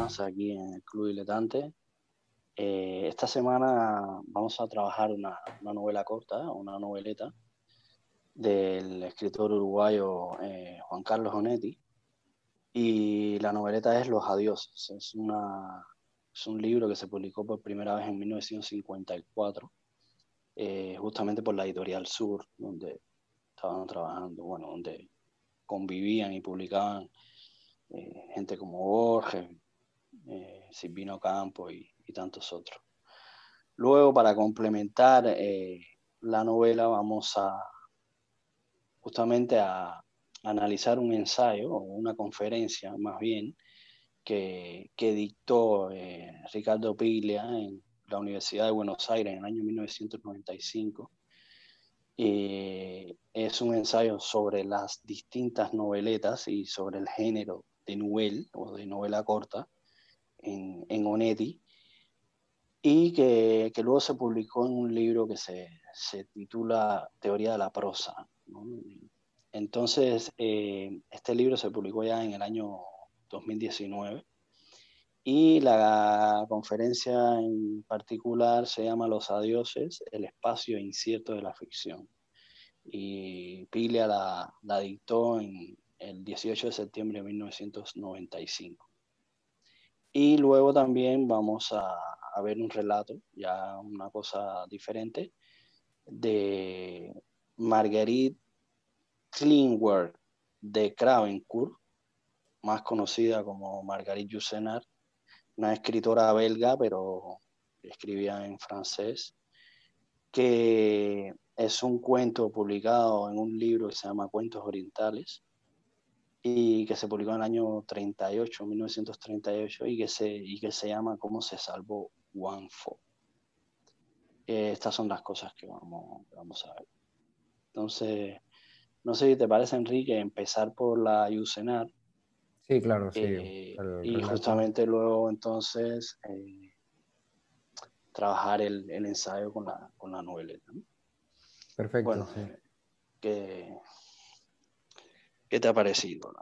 más aquí en el Club Diletante. Esta semana vamos a trabajar una novela corta, una noveleta, del escritor uruguayo Juan Carlos Onetti. Y la noveleta es Los Adioses. Es un libro que se publicó por primera vez en 1954, justamente por la Editorial Sur, donde estaban trabajando, bueno, donde convivían y publicaban gente como Borges, Silvino Campos y tantos otros. Luego, para complementar la novela, vamos justamente a analizar un ensayo o una conferencia más bien que dictó Ricardo Piglia en la Universidad de Buenos Aires en el año 1995. Es un ensayo sobre las distintas noveletas y sobre el género de novel o de novela corta en Onetti, y que luego se publicó en un libro que se titula Teoría de la prosa, ¿no? Entonces, este libro se publicó ya en el año 2019, y la conferencia en particular se llama Los Adioses, el espacio incierto de la ficción. Y Piglia la dictó en el 18 de septiembre de 1995. Y luego también vamos a ver un relato, ya una cosa diferente, de Marguerite Klingberg de Cravencourt, más conocida como Marguerite Yourcenar, una escritora belga, pero escribía en francés, que es un cuento publicado en un libro que se llama Cuentos Orientales, y que se publicó en el año 38, 1938, y que se llama ¿Cómo se salvó Wang Fo? Estas son las cosas que vamos a ver. Entonces, no sé si te parece, Enrique, empezar por la Yusenar, Sí, claro, sí. El y relato. justamente luego entonces trabajar el ensayo con la noveleta, ¿no? Perfecto, Bueno, sí. ¿qué, qué te ha parecido?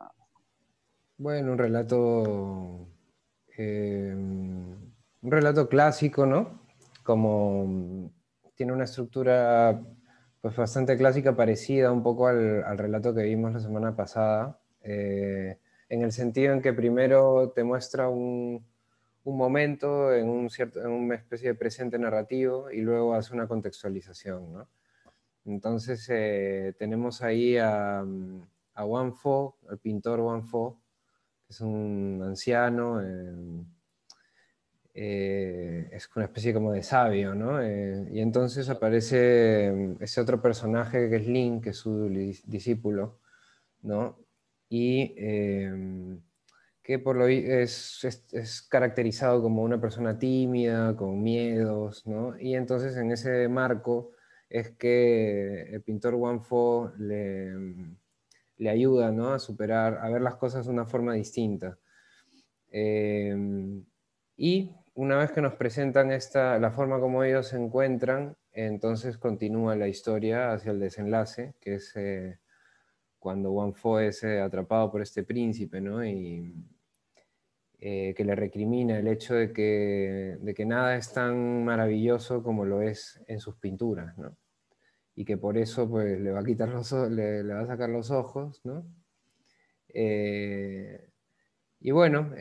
Bueno, un relato clásico, ¿no? Como tiene una estructura pues bastante clásica, parecida un poco al relato que vimos la semana pasada, en el sentido en que primero te muestra un momento en una especie de presente narrativo y luego hace una contextualización, ¿no? Entonces tenemos ahí a Wang Fo, el pintor Wang Fo, que es un anciano, es una especie como de sabio, ¿no? Y entonces aparece ese otro personaje que es Lin, que es su discípulo, ¿no? Y que es caracterizado como una persona tímida, con miedos, ¿no? Y entonces en ese marco es que el pintor Wang Fo le ayuda, ¿no? A superar, a ver las cosas de una forma distinta. Y una vez que nos presentan la forma como ellos se encuentran, entonces continúa la historia hacia el desenlace, que es cuando Wang Fo es atrapado por este príncipe, ¿no? Y que le recrimina el hecho de que nada es tan maravilloso como lo es en sus pinturas, ¿no? Y que por eso pues, le va a quitar le va a sacar los ojos, ¿no? Y bueno,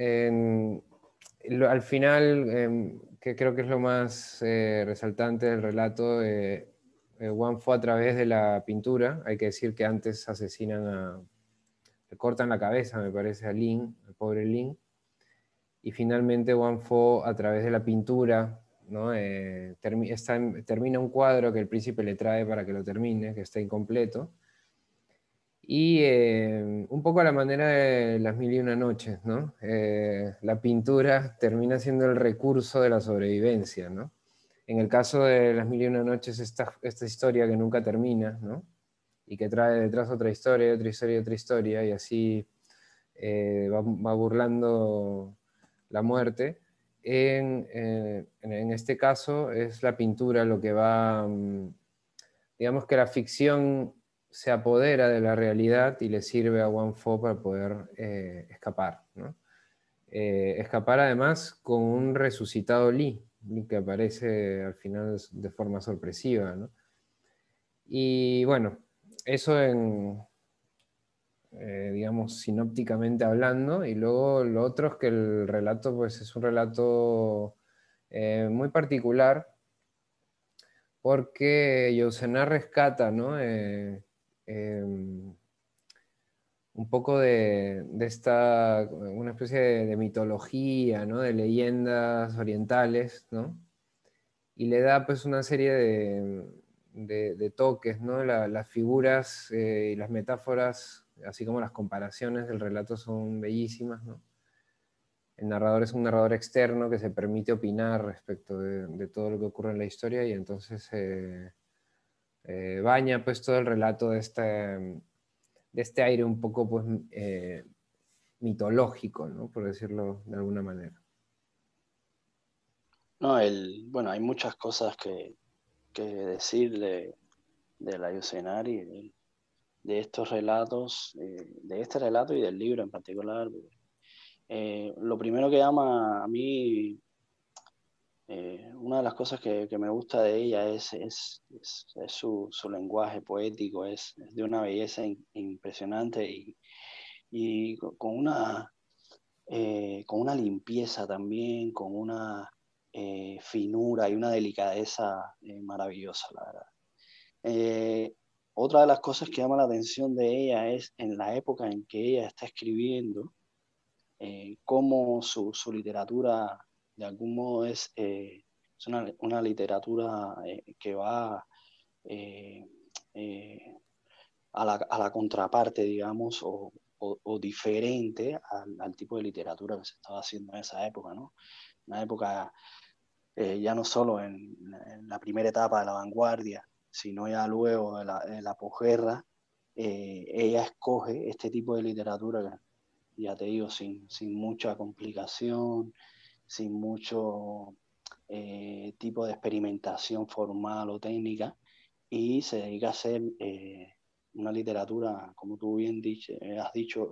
al final, que creo que es lo más resaltante del relato, Wang Fu a través de la pintura, hay que decir que antes le cortan la cabeza, me parece, a Lin, al pobre Lin, y finalmente Wang Fu a través de la pintura, ¿no? Termina un cuadro que el príncipe le trae para que lo termine, que está incompleto, y un poco a la manera de Las Mil y Una Noches, ¿no? La pintura termina siendo el recurso de la sobrevivencia, ¿no? En el caso de Las Mil y Una Noches, esta historia que nunca termina, ¿no? Y que trae detrás otra historia, otra historia, otra historia, y así va burlando la muerte. En este caso es la pintura lo que va, digamos que la ficción se apodera de la realidad y le sirve a Wang Fo para poder escapar, ¿no? escapar además con un resucitado Lee que aparece al final de forma sorpresiva, ¿no? Y bueno, eso digamos, sinópticamente hablando, y luego lo otro es que el relato, pues, es un relato muy particular, porque Yourcenar rescata, ¿no? Un poco de esta, una especie de mitología, ¿no? De leyendas orientales, ¿no? Y le da pues una serie de toques, ¿no? Las figuras y las metáforas, así como las comparaciones del relato son bellísimas, ¿no? El narrador es un narrador externo que se permite opinar respecto de todo lo que ocurre en la historia y entonces baña pues todo el relato de este aire un poco pues mitológico, ¿no? Por decirlo de alguna manera. No, bueno, hay muchas cosas que decir de la Ayucenari, de estos relatos, de este relato y del libro en particular. Lo primero que llama a mí, una de las cosas que me gusta de ella es su lenguaje poético, es de una belleza impresionante y con una limpieza también, con una finura y una delicadeza maravillosa, la verdad. Eh, Otra de las cosas que llama la atención de ella es en la época en que ella está escribiendo, cómo su literatura de algún modo es una literatura que va eh, eh, a la contraparte, digamos, o diferente al tipo de literatura que se estaba haciendo en esa época, ¿no? Una época ya no solo en la primera etapa de la vanguardia, sino ya luego de la posguerra, ella escoge este tipo de literatura que, ya te digo, sin mucha complicación, sin mucho tipo de experimentación formal o técnica, y se dedica a hacer una literatura, como tú bien has dicho,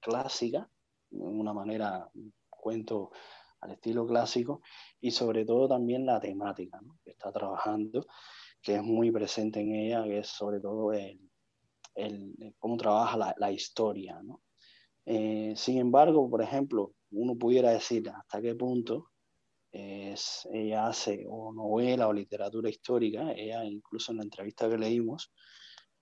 clásica, de una manera, un cuento al estilo clásico, y sobre todo también la temática, ¿no? Que está trabajando, que es muy presente en ella, que es sobre todo cómo trabaja la historia, ¿no? Sin embargo, por ejemplo, uno pudiera decir hasta qué punto ella hace o novela o literatura histórica. Ella, incluso en la entrevista que leímos,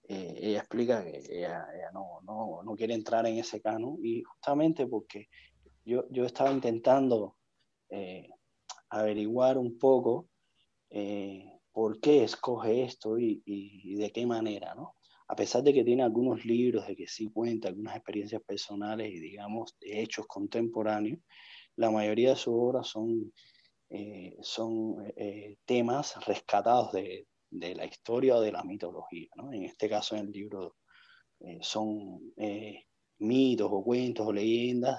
ella explica que ella no quiere entrar en ese canon, y justamente porque yo estaba intentando eh, averiguar un poco por qué escoge esto y de qué manera, ¿no? A pesar de que tiene algunos libros, de que sí cuenta algunas experiencias personales y, digamos, de hechos contemporáneos, la mayoría de sus obras son temas rescatados de la historia o de la mitología, ¿no? En este caso, en el libro, son mitos o cuentos o leyendas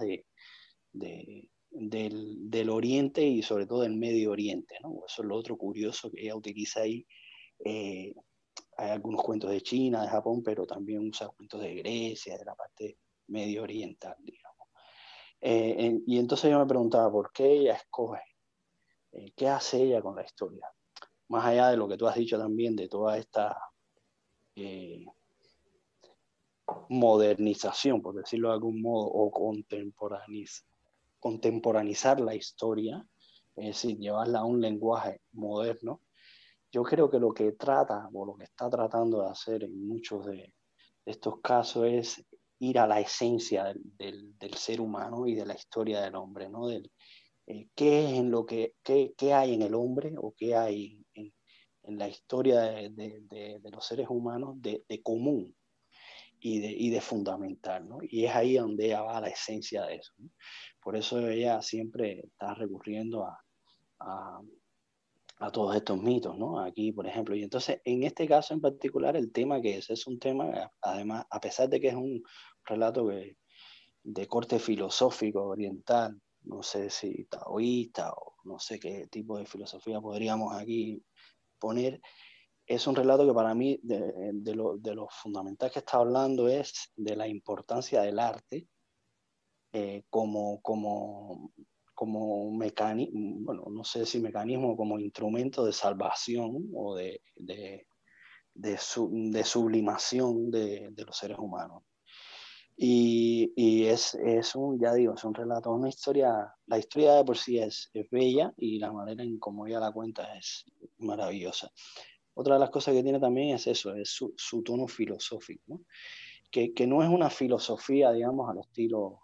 del Oriente y sobre todo del Medio Oriente, ¿no? Eso es lo otro curioso que ella utiliza ahí. Eh, Hay algunos cuentos de China, de Japón, pero también usa cuentos de Grecia, de la parte medio oriental, digamos. Y entonces yo me preguntaba por qué ella escoge, qué hace ella con la historia, más allá de lo que tú has dicho también, de toda esta eh, modernización, por decirlo de algún modo, o contemporanizar la historia, es decir, llevarla a un lenguaje moderno. Yo creo que lo que trata o lo que está tratando de hacer en muchos de estos casos es ir a la esencia del ser humano y de la historia del hombre, ¿no? Qué es en lo qué hay en el hombre o qué hay en la historia de los seres humanos de común y de fundamental, ¿no? Y es ahí donde ella va a la esencia de eso, ¿no? Por eso ella siempre está recurriendo a, a todos estos mitos, ¿no? Aquí, por ejemplo. Y entonces, en este caso en particular, el tema que es un tema, además, a pesar de que es un relato de corte filosófico oriental, no sé si taoísta o no sé qué tipo de filosofía podríamos aquí poner, es un relato que para mí de lo fundamental que está hablando es de la importancia del arte como mecanismo, bueno, no sé si mecanismo, como instrumento de salvación o de sublimación de los seres humanos. Y es un, ya digo, es un relato, una historia, la historia de por sí es bella y la manera en cómo ella la cuenta es maravillosa. Otra de las cosas que tiene también es eso, es su tono filosófico, ¿no? Que no es una filosofía, digamos, al estilo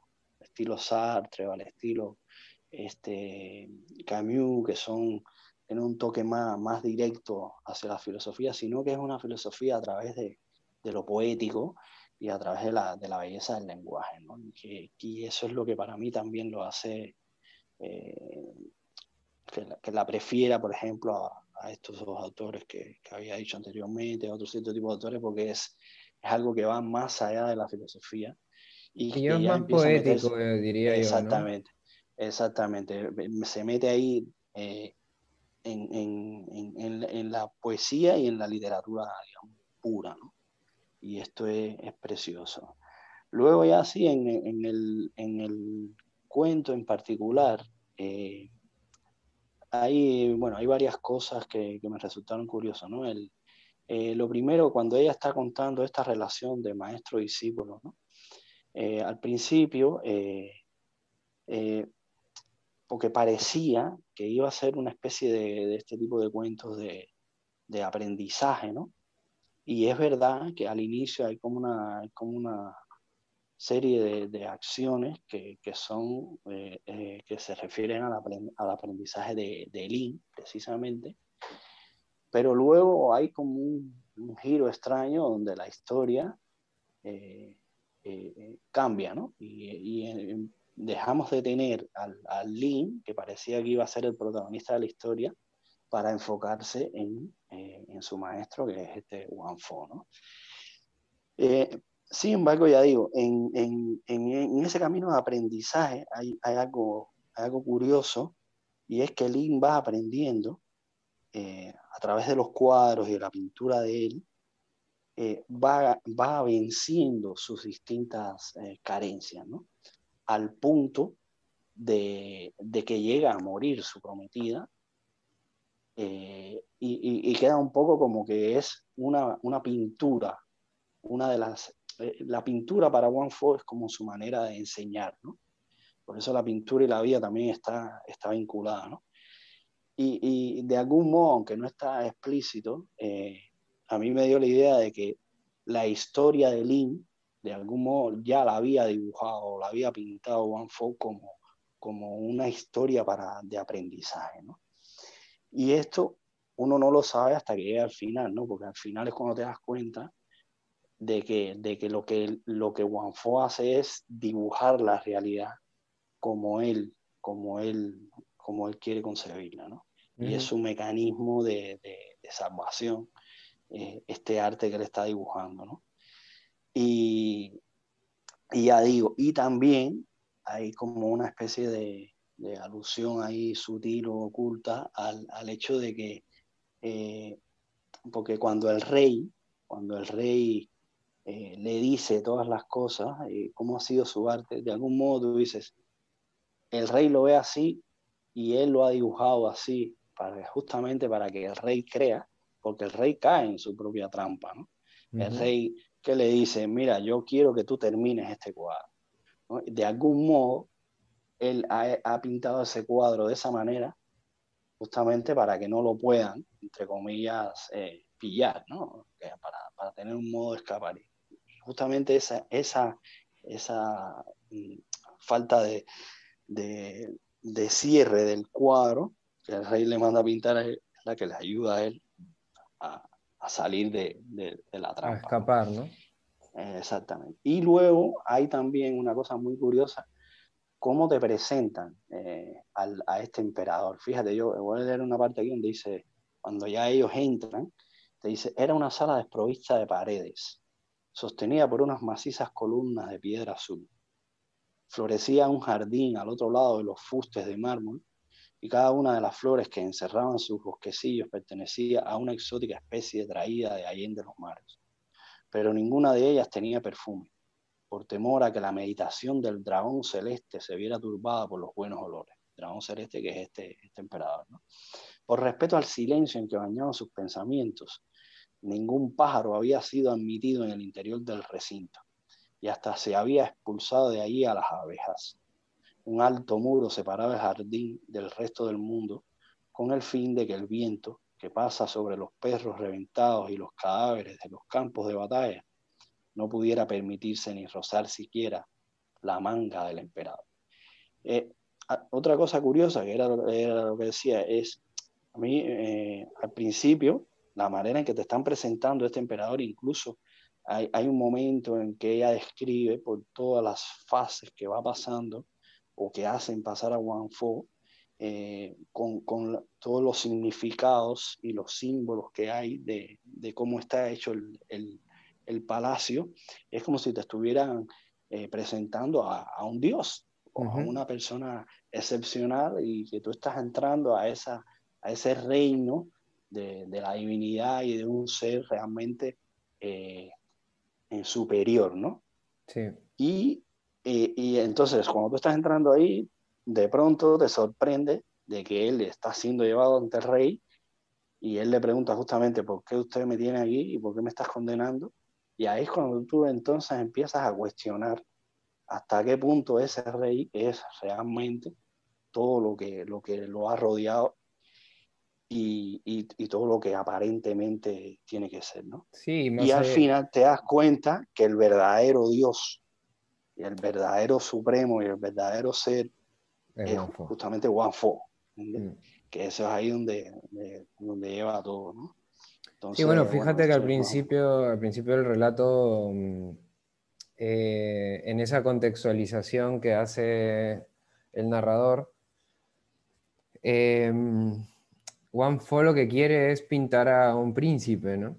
Sartre o al estilo Camus, tienen un toque más directo hacia la filosofía, sino que es una filosofía a través de lo poético y a través de la belleza del lenguaje, ¿no? Y eso es lo que para mí también lo hace eh, que la prefiera, por ejemplo, a estos dos autores que había dicho anteriormente, a otro cierto tipo de autores, porque es algo que va más allá de la filosofía y Y es que ya más empieza a meterse. poético, diría yo, ¿no? Exactamente, exactamente. Se mete ahí en la poesía y en la literatura, digamos, pura, ¿no? Y esto es precioso. Luego ya sí, en el cuento en particular, bueno, hay varias cosas que me resultaron curiosas, ¿no? Lo primero, cuando ella está contando esta relación de maestro-discípulo, ¿no? Al principio, eh, porque parecía que iba a ser una especie de este tipo de cuentos de aprendizaje, ¿no? Y es verdad que al inicio hay como una serie de acciones que se refieren al aprendizaje de Lin, precisamente, pero luego hay como un giro extraño donde la historia eh, cambia, ¿no? Y dejamos de tener al Lin, que parecía que iba a ser el protagonista de la historia, para enfocarse en su maestro, que es Wang Fo, ¿no? Sin embargo, ya digo, en ese camino de aprendizaje hay algo curioso, y es que Lin va aprendiendo a través de los cuadros y de la pintura de él, va venciendo sus distintas carencias, ¿no? Al punto de que llega a morir su prometida, y queda un poco como que es una pintura, una de la pintura para Wang Fo es como su manera de enseñar, ¿no? Por eso la pintura y la vida también está vinculada, ¿no? Y de algún modo, aunque no está explícito, a mí me dio la idea de que la historia de Lin, de algún modo, ya la había dibujado, la había pintado Wang Fo como una historia de aprendizaje, ¿no? Y esto uno no lo sabe hasta que llega al final, ¿no? Porque al final es cuando te das cuenta de que lo que Wang Fo hace es dibujar la realidad como él, como él, como él quiere concebirla, ¿no? Y es Ujú. su mecanismo de salvación, este arte que él está dibujando, ¿no? Y, y ya digo, y también hay como una especie de alusión ahí sutil o oculta al hecho de que, eh, porque cuando el rey le dice todas las cosas, cómo ha sido su arte, de algún modo tú dices, el rey lo ve así y él lo ha dibujado así justamente para que el rey crea, porque el rey cae en su propia trampa, ¿no? El Ujú. rey que le dice, mira, yo quiero que tú termines este cuadro, ¿no? De algún modo, él ha pintado ese cuadro de esa manera justamente para que no lo puedan, entre comillas, pillar, ¿no? Para tener un modo de escapar. Justamente esa falta de cierre del cuadro que el rey le manda a pintar es la que le ayuda a él a salir de la A trampa, ¿no? escapar, ¿no? Exactamente. Y luego hay también una cosa muy curiosa, cómo te presentan a este emperador. Fíjate, yo voy a leer una parte aquí donde dice, cuando ya ellos entran, te dice, era una sala desprovista de paredes, sostenida por unas macizas columnas de piedra azul. Florecía un jardín al otro lado de los fustes de mármol, y cada una de las flores que encerraban sus bosquecillos pertenecía a una exótica especie traída de allende los mares, pero ninguna de ellas tenía perfume, por temor a que la meditación del dragón celeste se viera turbada por los buenos olores. Dragón celeste, que es este emperador, ¿no? Por respeto al silencio en que bañaban sus pensamientos, ningún pájaro había sido admitido en el interior del recinto, y hasta se había expulsado de allí a las abejas. Un alto muro separaba el jardín del resto del mundo, con el fin de que el viento, que pasa sobre los perros reventados y los cadáveres de los campos de batalla, no pudiera permitirse ni rozar siquiera la manga del emperador. Otra cosa curiosa, que era lo que decía, es, a mí, al principio, la manera en que te están presentando este emperador, incluso hay un momento en que ella describe por todas las fases que va pasando o que hacen pasar a Wang Fo, con todos los significados y los símbolos que hay de cómo está hecho el palacio. Es como si te estuvieran presentando a un dios o a una persona excepcional, y que tú estás entrando a ese reino de la divinidad y de un ser realmente superior, ¿no? Sí. Y entonces, cuando tú estás entrando ahí, de pronto te sorprende de que él está siendo llevado ante el rey, y él le pregunta justamente: ¿por qué usted me tiene aquí y por qué me estás condenando? Y ahí es cuando tú entonces empiezas a cuestionar hasta qué punto ese rey es realmente todo lo que lo ha rodeado, y todo lo que aparentemente tiene que ser, ¿no? Sí, Y más al allá. final te das cuenta que el verdadero Dios y el verdadero supremo y el verdadero ser Es es Wang Fo. justamente Wang Fo, ¿entiendes? Mm. Que eso es ahí donde lleva todo, ¿no? Sí, bueno, Entonces, bueno, fíjate que esto es más... al principio del relato, en esa contextualización que hace el narrador, eh, Wang Fo lo que quiere es pintar a un príncipe, ¿no?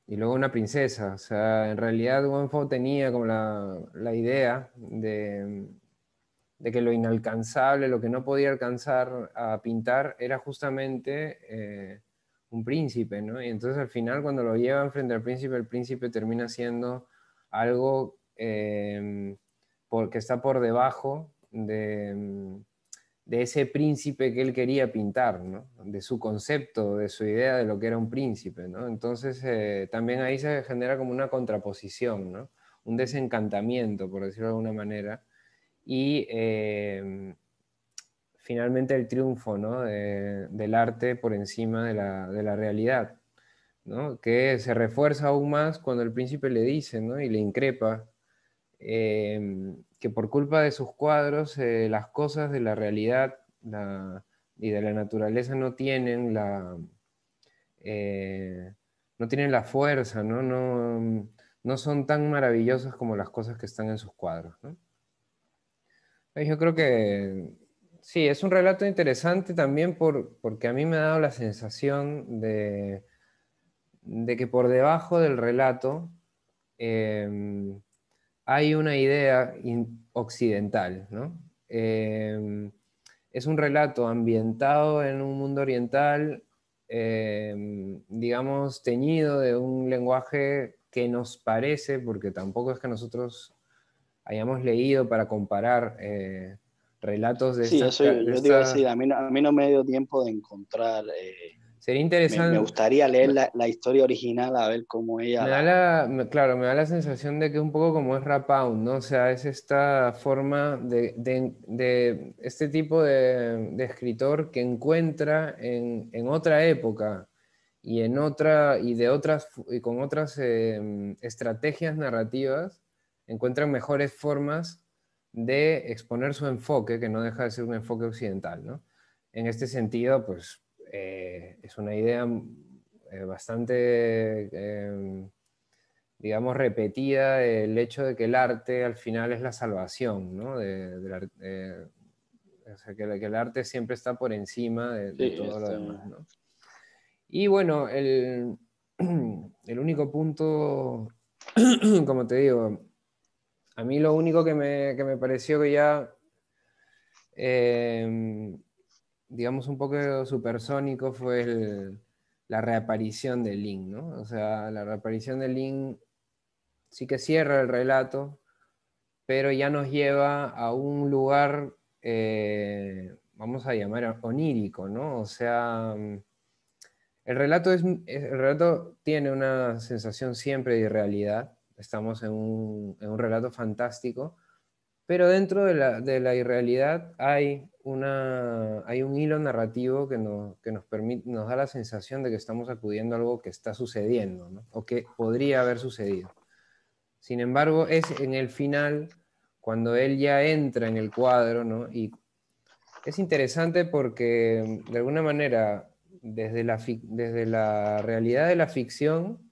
Y luego una princesa. O sea, en realidad Wang Fo tenía como la idea de que lo inalcanzable, lo que no podía alcanzar a pintar, era justamente un príncipe, ¿no? Y entonces al final, cuando lo llevan frente al príncipe, el príncipe termina siendo algo que está por debajo de ese príncipe que él quería pintar, ¿no? De su concepto, de su idea de lo que era un príncipe, ¿no? Entonces también ahí se genera como una contraposición, ¿no? Un desencantamiento, por decirlo de alguna manera, y finalmente el triunfo, ¿no? Del arte por encima de la realidad, ¿no? Que se refuerza aún más cuando el príncipe le dice, ¿no? Y le increpa que por culpa de sus cuadros las cosas de la realidad y de la naturaleza eh, no tienen la fuerza, ¿no? No son tan maravillosas como las cosas que están en sus cuadros, ¿no? Yo creo que sí, es un relato interesante también porque a mí me ha dado la sensación de que por debajo del relato eh, hay una idea occidental, ¿no? Es un relato ambientado en un mundo oriental, digamos, teñido de un lenguaje que nos parece, porque tampoco es que nosotros hayamos leído para comparar relatos Sí, eso yo te iba a decir, a mí no me dio tiempo de encontrar, Sería me interesante. gustaría leer la historia original, a ver cómo ella la... Claro, me da la sensación de que un poco como es Rapound, ¿no? O sea, es esta forma de este tipo de escritor que encuentra en otra época y y con otras estrategias narrativas, encuentran mejores formas de exponer su enfoque, que no deja de ser un enfoque occidental, ¿no? En este sentido, pues es una idea bastante, digamos, repetida, el hecho de que el arte al final es la salvación, ¿no? O sea, que el arte siempre está por encima de Sí, todo lo demás, ¿no? Y bueno, el único punto, como te digo, a mí lo único que me pareció que ya, eh, digamos, un poco supersónico fue la reaparición de Lin, ¿no? O sea, la reaparición de Lin sí que cierra el relato, pero ya nos lleva a un lugar, vamos a llamar onírico, ¿no? O sea, el relato tiene una sensación siempre de irrealidad. Estamos en un relato fantástico, pero dentro de la irrealidad hay un hilo narrativo que nos permite, nos da la sensación de que estamos acudiendo a algo que está sucediendo, ¿no? O que podría haber sucedido. Sin embargo, es en el final, cuando él ya entra en el cuadro, ¿no? Y es interesante porque, de alguna manera, desde la realidad de la ficción,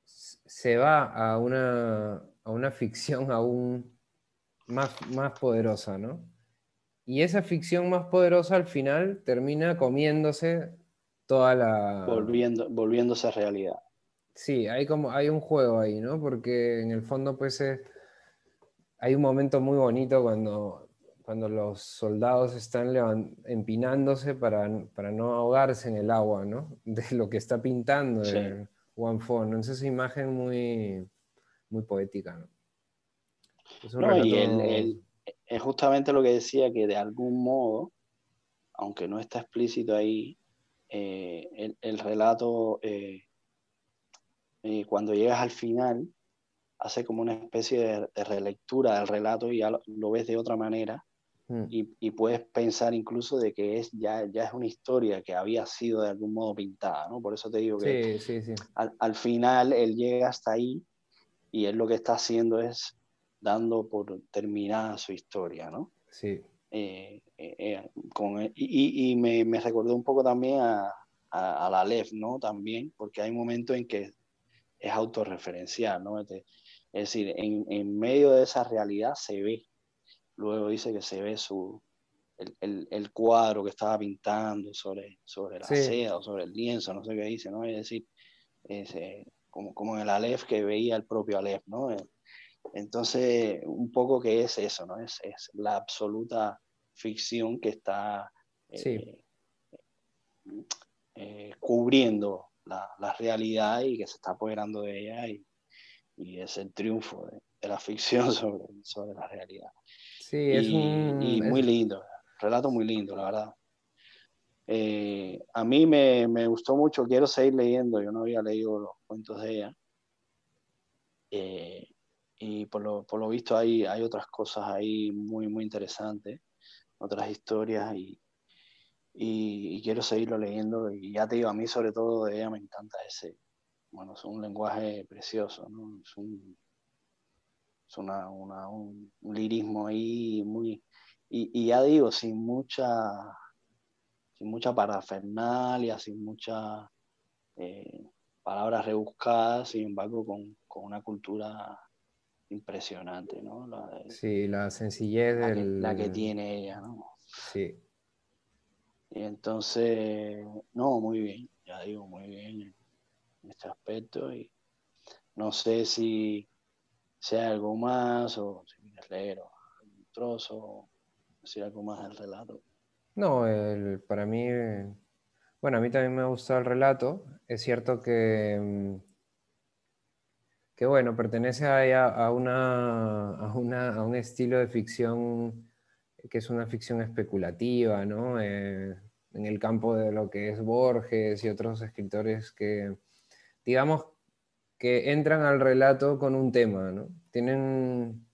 se va a una ficción aún más poderosa, ¿no? Y esa ficción más poderosa al final termina comiéndose toda la... volviéndose realidad. Sí, hay un juego ahí, ¿no? Porque en el fondo, pues, hay un momento muy bonito cuando los soldados están empinándose para no ahogarse en el agua, ¿no? De lo que está pintando Sí. Juan Fon, ¿no? Es esa imagen muy poética, ¿no? Es un No, y relato... es justamente lo que decía, que de algún modo, aunque no está explícito ahí, el relato, cuando llegas al final, hace como una especie de relectura del relato y ya lo ves de otra manera Mm. y puedes pensar incluso de que ya es una historia que había sido de algún modo pintada, ¿no? Por eso te digo que Sí, sí, sí. al final él llega hasta ahí y él lo que está haciendo es dando por terminada su historia, ¿no? Sí, Y me recordó un poco también a la Aleph, ¿no? También, porque hay momentos en que es autorreferencial, ¿no? Es decir, en medio de esa realidad se ve, luego dice que se ve el cuadro que estaba pintando sobre la sí, seda o sobre el lienzo, no sé qué dice, ¿no? Es decir, como en el Aleph que veía el propio Aleph, ¿no? Entonces, un poco que es eso, ¿no? Es la absoluta ficción que está sí. eh, cubriendo la realidad y que se está apoderando de ella y es el triunfo de la ficción sobre la realidad. Sí, es Y un... muy lindo, relato muy lindo, la verdad. A mí me gustó mucho, quiero seguir leyendo, yo no había leído los cuentos de ella. Eh, y por lo visto hay otras cosas ahí muy interesantes, otras historias y quiero seguirlo leyendo. Y ya te digo, a mí sobre todo de ella me encanta bueno, es un lenguaje precioso, ¿no? Es un lirismo ahí y ya digo, sin mucha parafernalia, sin muchas palabras rebuscadas, sin embargo, con una cultura impresionante, ¿no? Sí, la sencillez La que del... tiene ella, ¿no? Sí. Y entonces, no, muy bien, ya digo, muy bien en este aspecto y no sé si hay algo más o si quieres leer o un trozo, o decir algo más del relato. No, para mí, bueno, a mí también me ha gustado el relato. Es cierto que bueno, pertenece a un estilo de ficción que es una ficción especulativa, ¿no? En el campo de lo que es Borges y otros escritores que, digamos, que entran al relato con un tema, ¿no? Tienen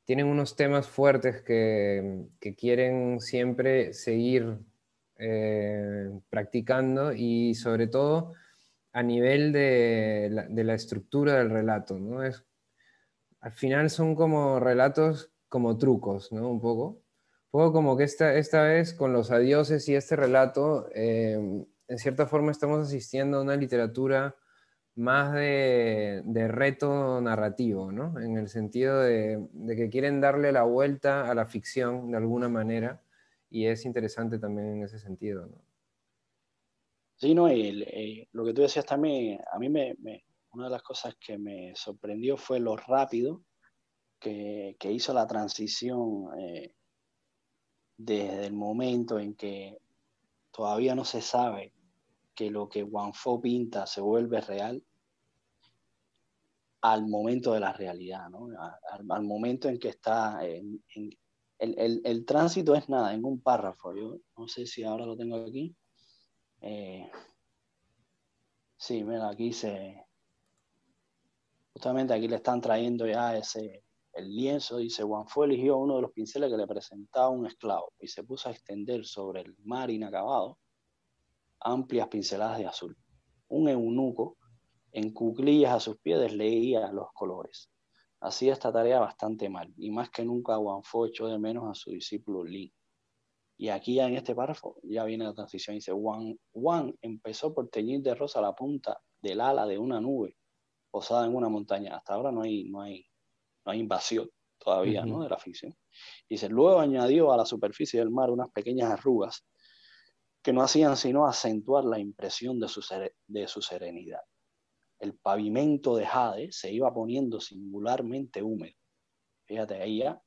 unos temas fuertes que quieren siempre seguir practicando y sobre todo a nivel de la estructura del relato, ¿no? Al final son como relatos, como trucos, ¿no? Un poco como que esta vez con los adioses y este relato, en cierta forma estamos asistiendo a una literatura más de reto narrativo, ¿no? En el sentido de que quieren darle la vuelta a la ficción de alguna manera y es interesante también en ese sentido, ¿no? Sí, no, lo que tú decías también, a mí una de las cosas que me sorprendió fue lo rápido que hizo la transición desde el momento en que todavía no se sabe que lo que Wang Fo pinta se vuelve real al momento de la realidad, ¿no? Al momento en que está, el tránsito es nada, en un párrafo, yo no sé si ahora lo tengo aquí, sí, mira, justamente aquí le están trayendo ya el lienzo, dice, Juan Fue eligió uno de los pinceles que le presentaba un esclavo y se puso a extender sobre el mar inacabado amplias pinceladas de azul. Un eunuco en cuclillas a sus pies leía los colores. Hacía esta tarea bastante mal, y más que nunca Juan Fo echó de menos a su discípulo Li. Y aquí ya en este párrafo ya viene la transición. Dice, Juan empezó por teñir de rosa la punta del ala de una nube posada en una montaña. Hasta ahora no hay invasión todavía, ¿no? De la ficción. Dice, luego añadió a la superficie del mar unas pequeñas arrugas que no hacían sino acentuar la impresión de su serenidad. El pavimento de jade se iba poniendo singularmente húmedo. Fíjate, ahí ya. Ahí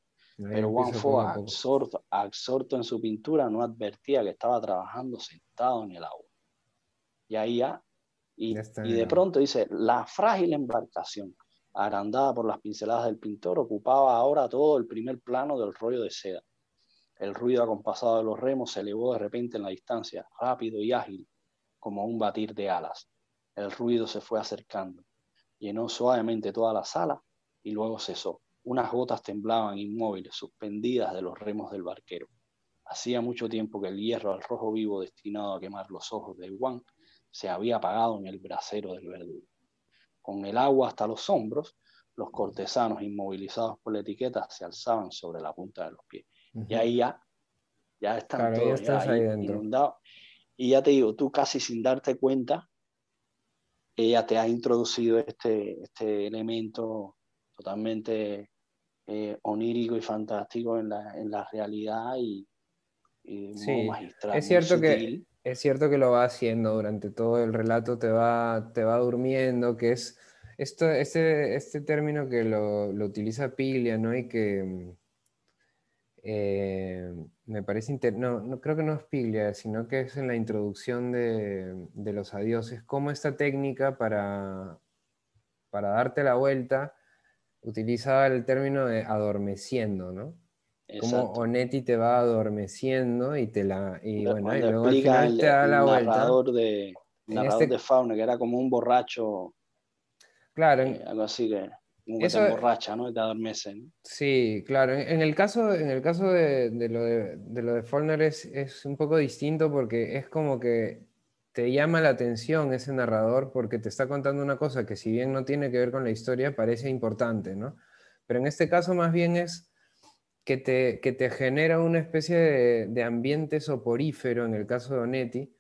Pero Wang empieza poco Fo, a poco. absorto en su pintura, no advertía que estaba trabajando sentado en el agua. Y ahí ya, Ya está en y el de agua. pronto dice, la frágil embarcación, agrandada por las pinceladas del pintor, ocupaba ahora todo el primer plano del rollo de seda. El ruido acompasado de los remos se elevó de repente en la distancia, rápido y ágil, como un batir de alas. El ruido se fue acercando, llenó suavemente toda la sala y luego cesó. Unas gotas temblaban inmóviles, suspendidas de los remos del barquero. Hacía mucho tiempo que el hierro al rojo vivo destinado a quemar los ojos de Juan se había apagado en el brasero del verdugo. Con el agua hasta los hombros, los cortesanos inmovilizados por la etiqueta se alzaban sobre la punta de los pies. Y ahí ya están Claro, ya todos ya estás ahí ahí dentro. inundados. Y ya te digo, tú casi sin darte cuenta, ella te ha introducido este elemento totalmente onírico y fantástico en la realidad y de un modo Sí, magistral, muy sutil. es cierto que lo va haciendo durante todo el relato, te va durmiendo, que es este término que lo utiliza Piglia, ¿no? Y que me parece no, no creo que no es Piglia, sino que es en la introducción de los adioses, como esta técnica para darte la vuelta utilizaba el término de adormeciendo, ¿no? Como Exacto. Onetti te va adormeciendo y bueno, y Cuando luego al explica final te da la vuelta. el En narrador de este, Fauna, que era como un borracho, claro, algo así que como que te eso, emborracha, ¿no? Y te adormece, ¿no? sí, claro. En el caso de lo de Faulkner es un poco distinto porque es como que te llama la atención ese narrador porque te está contando una cosa que si bien no tiene que ver con la historia, parece importante, ¿no? Pero en este caso más bien es que te genera una especie de ambiente soporífero en el caso de Onetti,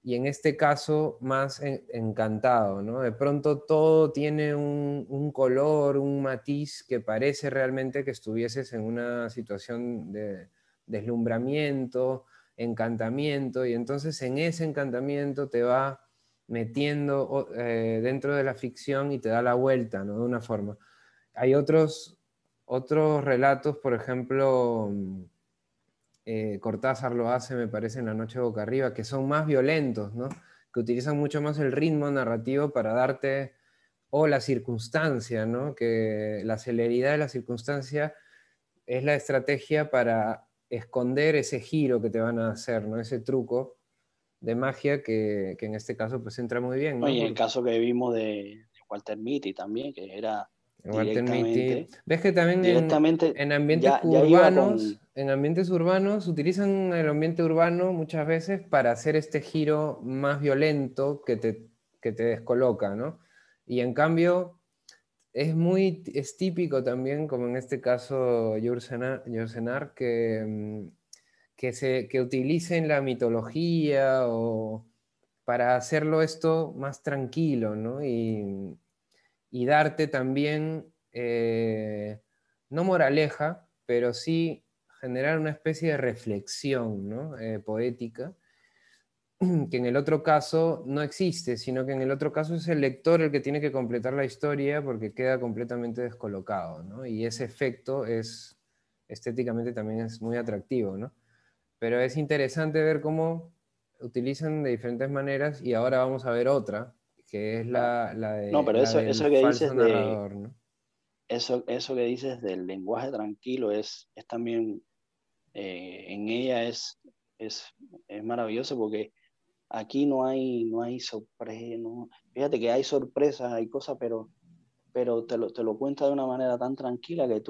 y en este caso más encantado, ¿no? De pronto todo tiene un color, un matiz que parece realmente que estuvieses en una situación de deslumbramiento, encantamiento, y entonces en ese encantamiento te va metiendo dentro de la ficción y te da la vuelta, ¿no? De una forma. Hay otros relatos, por ejemplo, Cortázar lo hace, me parece, en La Noche Boca Arriba, que son más violentos, ¿no? Que utilizan mucho más el ritmo narrativo para darte, o la circunstancia, ¿no? Que la celeridad de la circunstancia es la estrategia para esconder ese giro que te van a hacer, ¿no? Ese truco de magia que en este caso pues entra muy bien, No, ¿no? y el Por caso que vimos de Walter Mitty también, que era Walter Mitty. directamente, Ves que también directamente en ambientes ya iba con, en ambientes urbanos, utilizan el ambiente urbano muchas veces para hacer este giro más violento que te descoloca, ¿no? Y en cambio, es típico también, como en este caso Yourcenar, que utilicen la mitología o para hacerlo esto más tranquilo, ¿no? Y darte también, no moraleja, pero sí generar una especie de reflexión, ¿no? Poética, que en el otro caso no existe, sino que en el otro caso es el lector el que tiene que completar la historia porque queda completamente descolocado, ¿no? Y ese efecto es, estéticamente también es muy atractivo, ¿no? Pero es interesante ver cómo utilizan de diferentes maneras y ahora vamos a ver otra, que es Claro. No, pero la eso del que falso dices narrador, ¿no? eso que dices del lenguaje tranquilo es también, en ella es, es maravilloso porque aquí no hay sorpresa, no. Fíjate que hay sorpresas, hay cosas, pero te lo cuenta de una manera tan tranquila que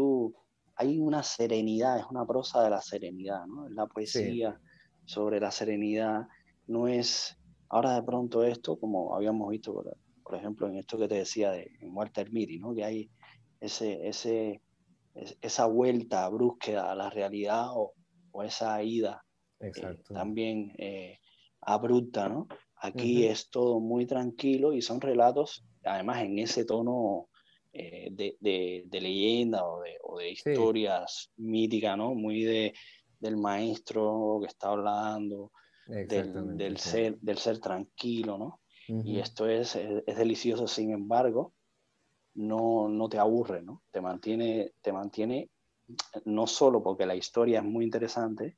hay una serenidad, es una prosa de la serenidad, ¿no? Es la Sí, poesía sobre la serenidad, no es, ahora de pronto esto, como habíamos visto, por ejemplo, en esto que te decía en Walter Mitty, ¿no? Que hay esa vuelta brusca a la realidad o esa ida exacto. también abrupta, ¿no? Aquí Ujú. es todo muy tranquilo y son relatos, además en ese tono de leyenda o de Sí, historias míticas, ¿no? Muy del maestro que está hablando, del, exactamente, del sí. ser, del ser tranquilo, ¿no? Y Ujú. esto es delicioso, sin embargo, no te aburre, ¿no? Te mantiene no solo porque la historia es muy interesante,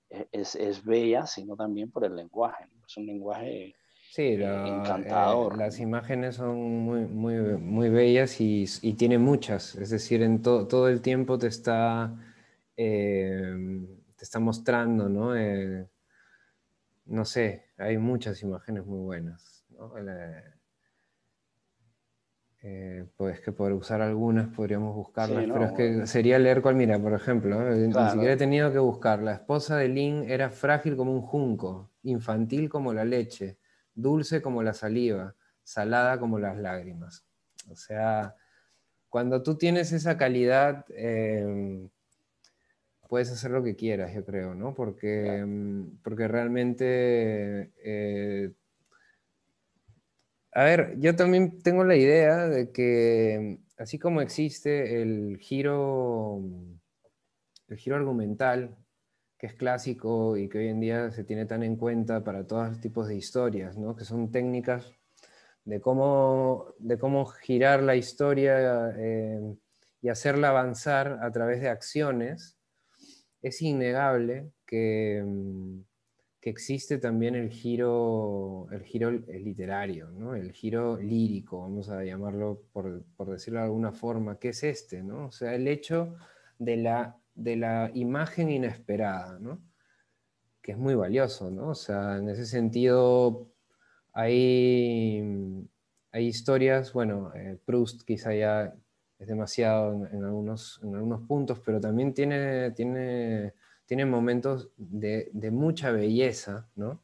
es bella, sino también por el lenguaje, ¿no? Es un lenguaje Sí, encantador, las ¿no? imágenes son muy, muy, muy bellas y tiene muchas, es decir, todo el tiempo te está mostrando, ¿no? No sé, hay muchas imágenes muy buenas, ¿no? Pues que por usar algunas podríamos buscarlas, Sí, pero es no, que sería leer cuál, mira, por ejemplo, ni siquiera he claro, tenido que buscar. La esposa de Lin era frágil como un junco, infantil como la leche, dulce como la saliva, salada como las lágrimas. O sea, cuando tú tienes esa calidad, puedes hacer lo que quieras, yo creo, ¿no? Porque, claro, porque realmente a ver, yo también tengo la idea de que así como existe el giro argumental, que es clásico y que hoy en día se tiene tan en cuenta para todos los tipos de historias, ¿no? Que son técnicas de cómo girar la historia y hacerla avanzar a través de acciones, es innegable que existe también el giro literario, ¿no? El giro lírico, vamos a llamarlo por decirlo de alguna forma, que es este, ¿no? O sea, el hecho de la imagen inesperada, ¿no? Que es muy valioso, ¿no? O sea, en ese sentido hay historias, bueno, Proust quizá ya es demasiado en algunos puntos, pero también tiene momentos de mucha belleza, ¿no?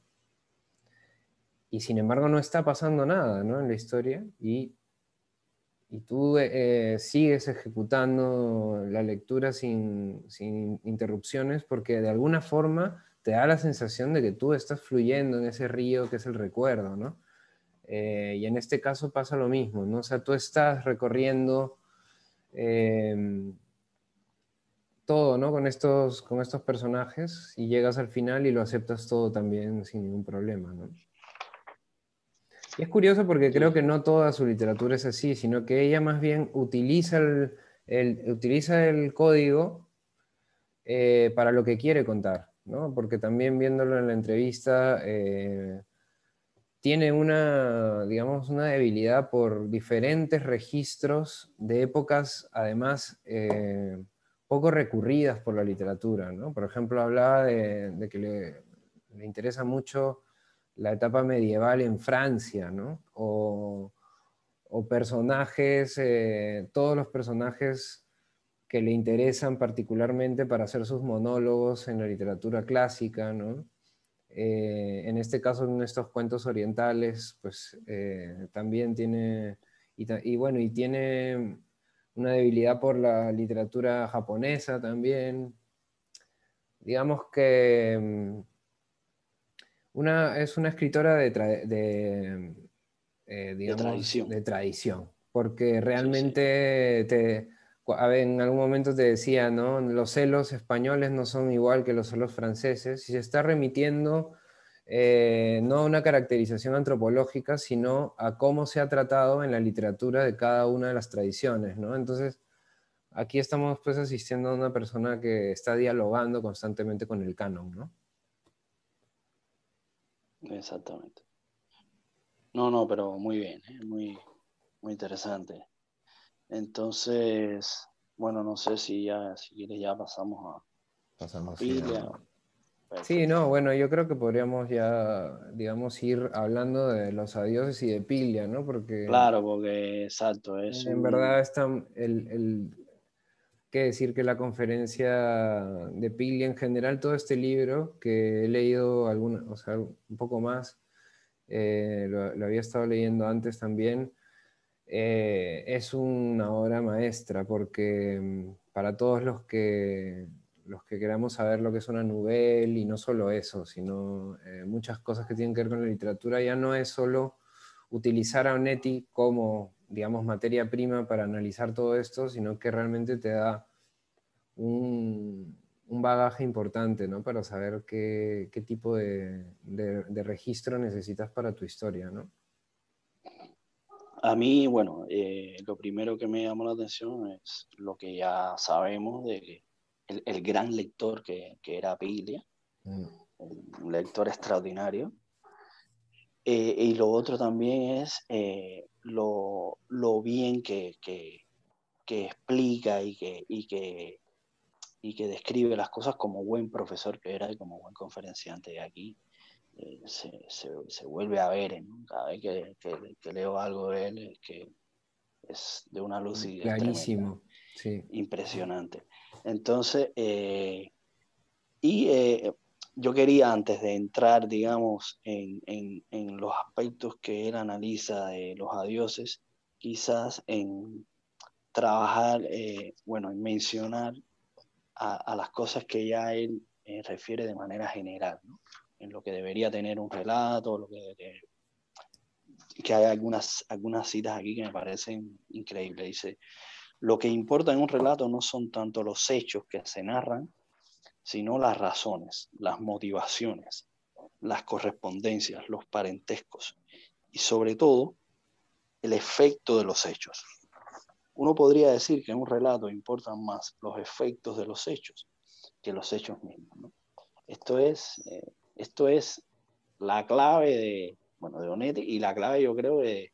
Y sin embargo no está pasando nada, ¿no? En la historia y tú sigues ejecutando la lectura sin interrupciones porque de alguna forma te da la sensación de que tú estás fluyendo en ese río que es el recuerdo, ¿no? Y en este caso pasa lo mismo, ¿no? O sea, tú estás recorriendo eh, todo, ¿no? Con estos personajes y llegas al final y lo aceptas todo también sin ningún problema, ¿no? Y es curioso porque creo sí, que no toda su literatura es así, sino que ella más bien utiliza utiliza el código para lo que quiere contar, ¿no? Porque también viéndolo en la entrevista, tiene digamos, una debilidad por diferentes registros de épocas, además, poco recurridas por la literatura, ¿no? Por ejemplo, hablaba de que le interesa mucho la etapa medieval en Francia, ¿no? O personajes, todos los personajes que le interesan particularmente para hacer sus monólogos en la literatura clásica, ¿no? En este caso, en estos cuentos orientales, pues también tiene, y bueno, y tiene una debilidad por la literatura japonesa también. Digamos que es una escritora de digamos, tradición. de tradición, porque Sí, sí, realmente a ver, en algún momento te decía, ¿no? Los celos españoles no son igual que los celos franceses, y se está remitiendo no a una caracterización antropológica, sino a cómo se ha tratado en la literatura de cada una de las tradiciones, ¿no? Entonces, aquí estamos pues asistiendo a una persona que está dialogando constantemente con el canon, ¿no? exactamente. No, pero muy bien, muy, muy interesante. Entonces, bueno, no sé si quieres ya pasamos a Pasamos, sí. Pilia. Sí, Perfecto. no, bueno, yo creo que podríamos ya, digamos, ir hablando de los adioses y de Pilia, ¿no? Porque Claro, porque exacto, es en un... verdad está que decir que la conferencia de Piglia en general, todo este libro que he leído o sea, un poco más, lo había estado leyendo antes también, es una obra maestra porque para todos los que queramos saber lo que es una novela y no solo eso, sino muchas cosas que tienen que ver con la literatura, ya no es solo utilizar a Onetti como, digamos, materia prima para analizar todo esto, sino que realmente te da un bagaje importante, ¿no? Para saber qué tipo de registro necesitas para tu historia, ¿no? A mí, bueno, lo primero que me llamó la atención es lo que ya sabemos de que el gran lector que era Piglia, Mm. un lector extraordinario. Y lo otro también es lo bien que explica y que describe las cosas como buen profesor que era y como buen conferenciante. Y aquí se vuelve a ver, ¿no? Cada vez que leo algo de él es que es de una lucidez tremenda, Clarísimo, sí. impresionante. Entonces, y yo quería, antes de entrar, digamos, en los aspectos que él analiza de los adioses, quizás en trabajar, bueno, en mencionar a las cosas que ya él refiere de manera general, ¿no? En lo que debería tener un relato, que hay algunas citas aquí que me parecen increíbles. Dice, lo que importa en un relato no son tanto los hechos que se narran, sino las razones, las motivaciones, las correspondencias, los parentescos y sobre todo el efecto de los hechos. Uno podría decir que en un relato importan más los efectos de los hechos que los hechos mismos, ¿no? Esto es la clave bueno, de Onetti y la clave, yo creo, de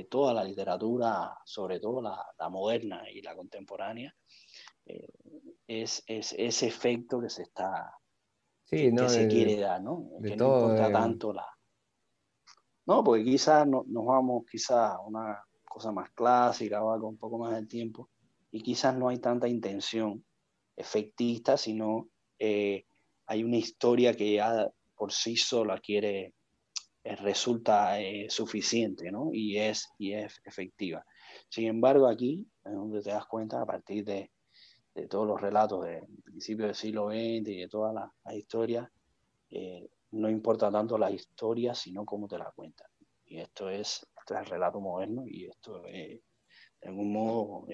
toda la literatura, sobre todo la moderna y la contemporánea, eh, es ese efecto Sí, que ¿no? se quiere dar, ¿no? De Que no todo. importa tanto No, porque quizás nos vamos quizás a una cosa más clásica o algo un poco más del tiempo y quizás no hay tanta intención efectista, sino hay una historia que ya por sí sola resulta suficiente, ¿no? Y es efectiva. Sin embargo, aquí es donde te das cuenta a partir de todos los relatos del principio del siglo XX y de todas las historias, no importa tanto la historia, sino cómo te la cuentan. Y esto es el relato moderno y esto es, de algún modo,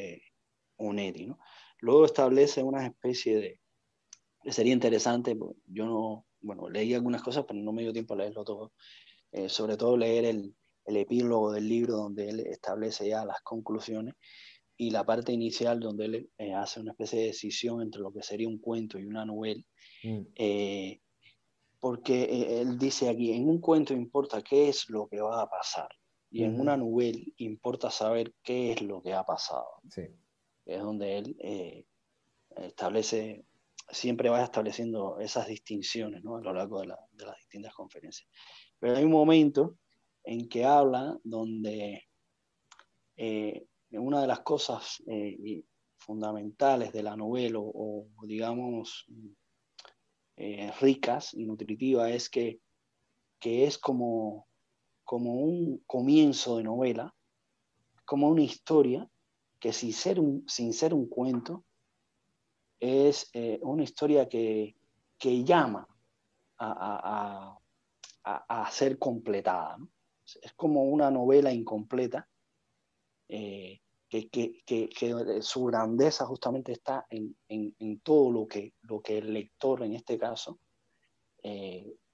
Onetti, ¿no? Luego establece una especie sería interesante, yo no, bueno, leí algunas cosas, pero no me dio tiempo a leerlo todo, sobre todo leer el epílogo del libro donde él establece ya las conclusiones y la parte inicial donde él hace una especie de decisión entre lo que sería un cuento y una novela, Mm, eh, porque él dice aquí, en un cuento importa qué es lo que va a pasar y en ujú, una novela importa saber qué es lo que ha pasado. sí. Es donde él establece, siempre va estableciendo esas distinciones, ¿no? A lo largo de las distintas conferencias. Pero hay un momento en que habla donde una de las cosas fundamentales de la novela o digamos ricas y nutritivas es que es como un comienzo de novela, como una historia que sin ser un cuento es una historia que llama a, a ser completada, ¿no? Es como una novela incompleta eh, que su grandeza justamente está en todo lo que el lector, en este caso,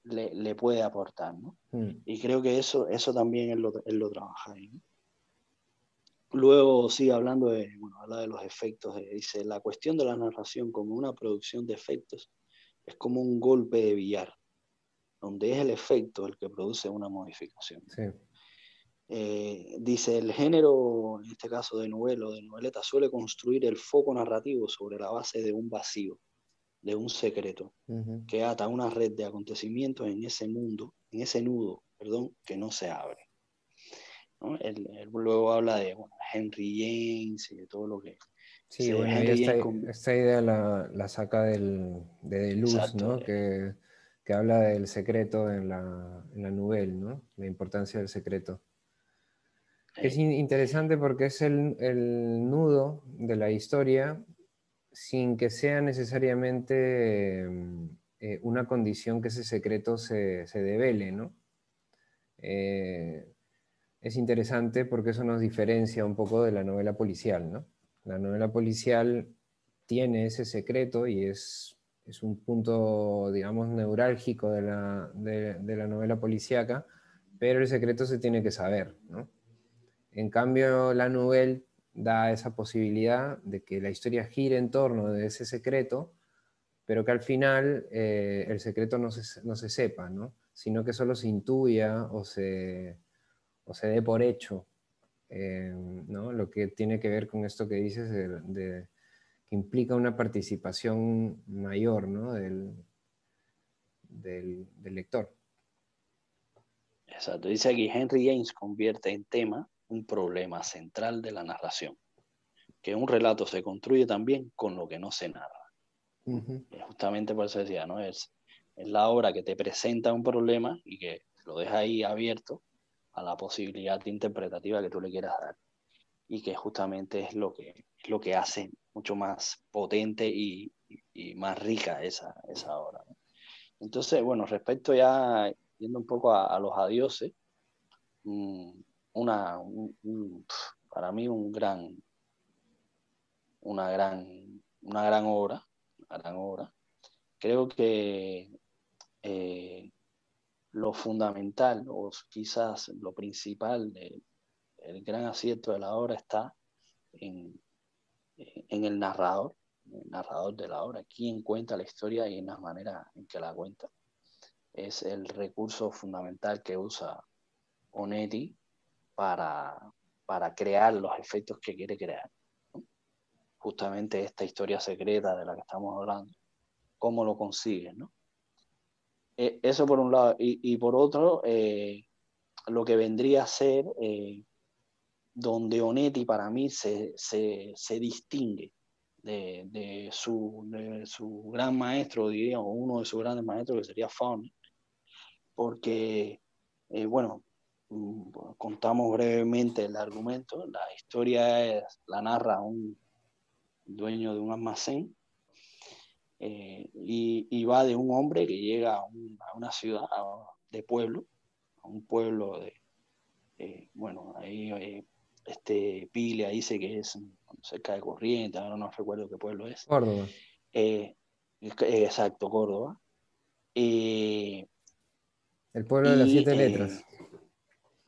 le puede aportar, ¿no? Mm, Y creo que eso también él lo trabaja ahí, ¿no? Luego sigue hablando bueno, habla de los efectos, dice, la cuestión de la narración como una producción de efectos es como un golpe de billar. donde es el efecto el que produce una modificación. Sí. Dice, el género, en este caso de novela o de noveleta, suele construir el foco narrativo sobre la base de un vacío, de un secreto, que ata una red de acontecimientos en ese mundo, en ese nudo, perdón, que no se abre. ¿No? Él luego habla de bueno, Henry James y de todo lo que... Sí, bueno, y Henry James esta idea la saca de Deleuze, exacto, ¿no? Que habla del secreto en la nouvelle, ¿no? La importancia del secreto. Es interesante porque es el nudo de la historia sin que sea necesariamente una condición que ese secreto se devele, ¿no? Es interesante porque eso nos diferencia un poco de la novela policial, ¿no? La novela policial tiene ese secreto y es un punto, digamos, neurálgico de la novela policíaca, pero el secreto se tiene que saber, ¿no? En cambio, la novela da esa posibilidad de que la historia gire en torno de ese secreto, pero que al final el secreto no se sepa, ¿no? Sino que solo se intuya o se dé por hecho, ¿no? Lo que tiene que ver con esto que dices que implica una participación mayor, ¿no? del lector. Exacto. Dice aquí, Henry James convierte en tema un problema central de la narración, que un relato se construye también con lo que no se narra. Justamente por eso decía, ¿no? Es la obra que te presenta un problema y que lo deja ahí abierto a la posibilidad interpretativa que tú le quieras dar. Y que justamente es lo que hace mucho más potente y más rica esa obra, ¿no? Entonces, bueno, respecto ya, yendo un poco a los adioses, para mí una gran obra, una gran obra. Creo que lo fundamental o quizás lo principal, el gran acierto de la obra está en, en el narrador de la obra, quien cuenta la historia y en la manera en que la cuenta. Es el recurso fundamental que usa Onetti para, para crear los efectos que quiere crear, ¿no? Justamente esta historia secreta de la que estamos hablando, cómo lo consigue, ¿no? Eso por un lado, y por otro, lo que vendría a ser donde Onetti para mí se distingue de su gran maestro, diríamos, uno de sus grandes maestros, que sería Faulkner, porque, bueno, contamos brevemente el argumento. La historia la narra un dueño de un almacén, y va de un hombre que llega a una ciudad de pueblo, a un pueblo bueno, ahí Pile dice que es cerca de Corrientes, ahora no recuerdo qué pueblo es. Córdoba. Exacto, Córdoba. El pueblo de las 7 letras.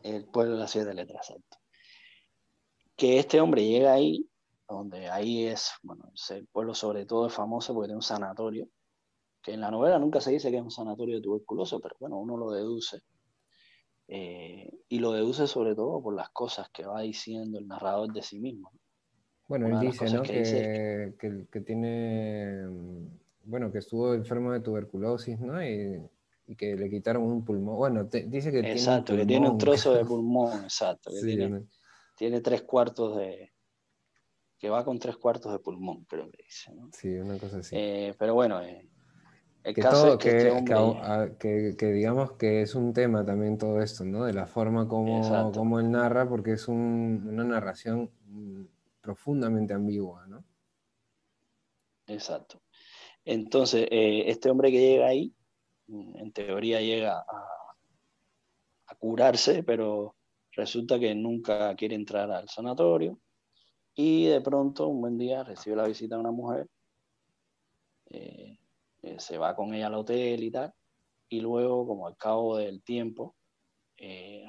El pueblo de las 7 letras, exacto. Que este hombre llega ahí, donde ahí es, bueno, el pueblo sobre todo es famoso porque tiene un sanatorio, que en la novela nunca se dice que es un sanatorio de tuberculosos, pero bueno, uno lo deduce. Y lo deduce sobre todo por las cosas que va diciendo el narrador de sí mismo, ¿no? Bueno, él Una de las dice, cosas ¿no? que dice es que tiene, bueno, que estuvo enfermo de tuberculosis, ¿no? Y que le quitaron un pulmón. Bueno, dice que tiene un exacto, que tiene un pulmón. trozo de pulmón, exacto, que Sí, ¿no? tiene 3/4 que va con 3/4 de pulmón, creo que dice, ¿no? Sí, una cosa así. Pero bueno, el Que caso es todo, que este hombre, que digamos que es un tema también todo esto, ¿no? De la forma exacto, como él narra, porque es una narración profundamente ambigua, ¿no? exacto. Entonces, este hombre que llega ahí, en teoría llega a curarse, pero resulta que nunca quiere entrar al sanatorio y de pronto un buen día recibe la visita de una mujer, eh, se va con ella al hotel y tal, y luego, como al cabo del tiempo,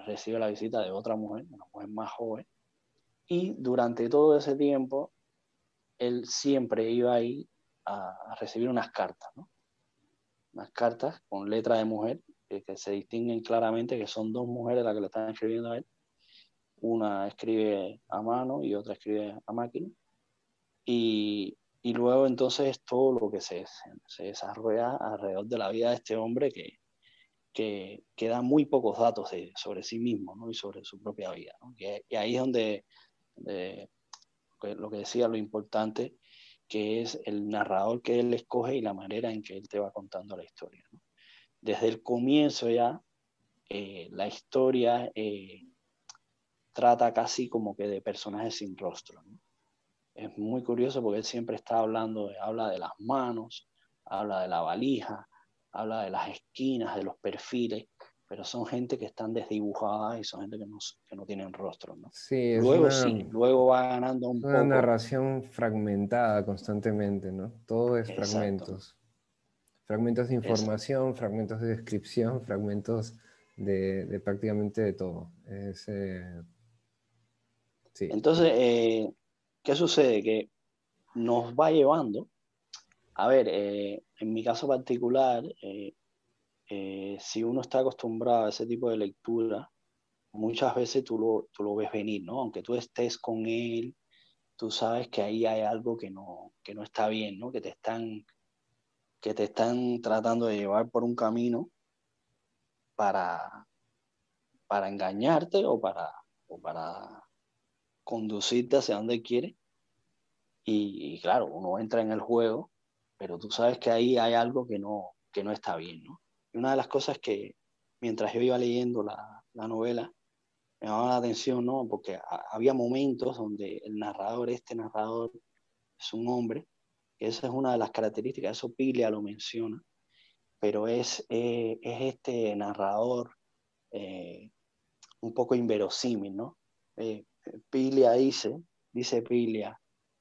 recibe la visita de otra mujer, una mujer más joven, y durante todo ese tiempo él siempre iba ahí a recibir unas cartas, ¿no? Unas cartas con letra de mujer, que se distinguen claramente, que son dos mujeres las que le están escribiendo a él. Una escribe a mano y otra escribe a máquina. Y luego entonces todo lo que se desarrolla alrededor de la vida de este hombre que da muy pocos datos sobre sí mismo, ¿no? Y sobre su propia vida, ¿no? Y ahí es donde lo que decía, lo importante, que es el narrador que él escoge y la manera en que él te va contando la historia, ¿no? Desde el comienzo ya, la historia trata casi como que de personajes sin rostro, ¿no? Es muy curioso porque él siempre está habla de las manos, habla de la valija, habla de las esquinas, de los perfiles, pero son gente que están desdibujadas y son gente que no tienen rostro, ¿no? Sí, Luego sí, luego va ganando es un una poco. narración fragmentada constantemente, ¿no? Todo es Exacto, fragmentos. Fragmentos de exacto. información, fragmentos de descripción, fragmentos de prácticamente de todo. Sí, Entonces, ¿qué sucede? Que nos va llevando, a ver, en mi caso particular, si uno está acostumbrado a ese tipo de lectura, muchas veces tú lo ves venir, ¿no? Aunque tú estés con él, tú sabes que ahí hay algo que no está bien, ¿no? Que te están tratando de llevar por un camino para, para engañarte o para conducirte hacia donde quiere. Y claro, uno entra en el juego, pero tú sabes que ahí hay algo que no está bien, ¿no? Y una de las cosas que mientras yo iba leyendo la novela, me llamaba la atención, ¿no? Porque había momentos donde este narrador, es un hombre, que esa es una de las características, eso Piglia lo menciona, pero es este narrador eh, un poco inverosímil, ¿no? Piglia dice Piglia,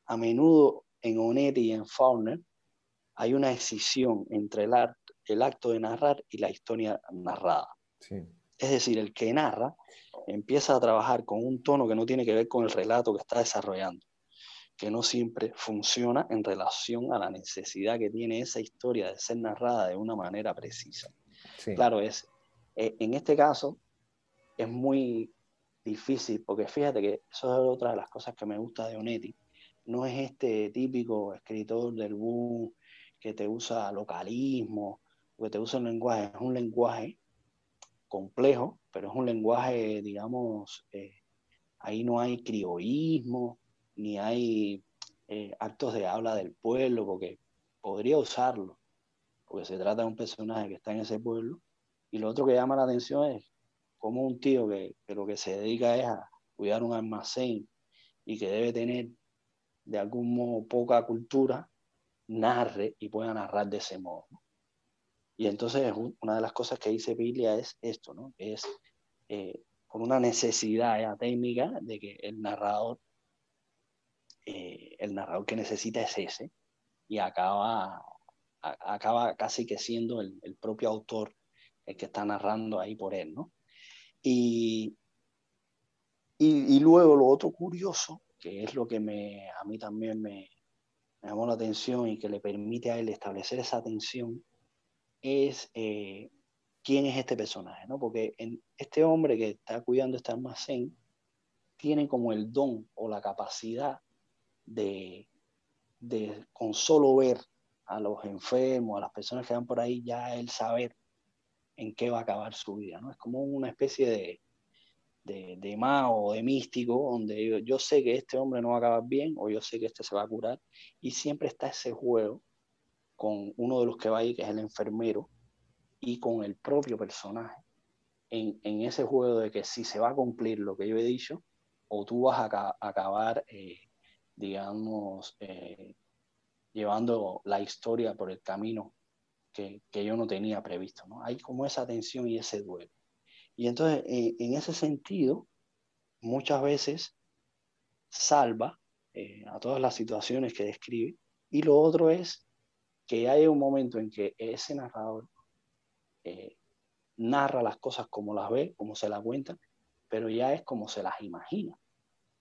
a menudo en Onetti y en Faulkner hay una escisión entre el acto de narrar y la historia narrada. sí. Es decir, el que narra empieza a trabajar con un tono que no tiene que ver con el relato que está desarrollando, que no siempre funciona en relación a la necesidad que tiene esa historia de ser narrada de una manera precisa. Sí, Claro, en este caso es muy difícil, porque fíjate que eso es otra de las cosas que me gusta de Onetti. No es este típico escritor del boom que te usa localismo, que te usa un lenguaje, es un lenguaje complejo, pero es un lenguaje, digamos, ahí no hay criollismo, ni hay actos de habla del pueblo, porque podría usarlo, porque se trata de un personaje que está en ese pueblo. Y lo otro que llama la atención es como un tío que lo que se dedica es a cuidar un almacén y que debe tener de algún modo poca cultura, narre y pueda narrar de ese modo, ¿no? Y entonces una de las cosas que dice Biblia es esto, ¿no? Que es por una necesidad técnica de que el narrador que necesita es ese, y acaba casi que siendo el propio autor el que está narrando ahí por él, ¿no? Y, y luego lo otro curioso, que es lo que a mí también me llamó la atención y que le permite a él establecer esa tensión, es quién es este personaje, ¿no? Porque este hombre que está cuidando este almacén tiene como el don o la capacidad de, con solo ver a los enfermos, a las personas que van por ahí, ya él saber en qué va a acabar su vida, ¿no? Es como una especie de mago, de místico, donde yo sé que este hombre no va a acabar bien o yo sé que este se va a curar, y siempre está ese juego con uno de los que va ahí, que es el enfermero, y con el propio personaje, en ese juego de que si se va a cumplir lo que yo he dicho, o tú vas a acabar, digamos, llevando la historia por el camino que yo no tenía previsto, ¿no? Hay como esa tensión y ese duelo. Y entonces, en ese sentido, muchas veces salva a todas las situaciones que describe. Y lo otro es que hay un momento en que ese narrador eh, narra las cosas como las ve, como se las cuenta, pero ya es como se las imagina.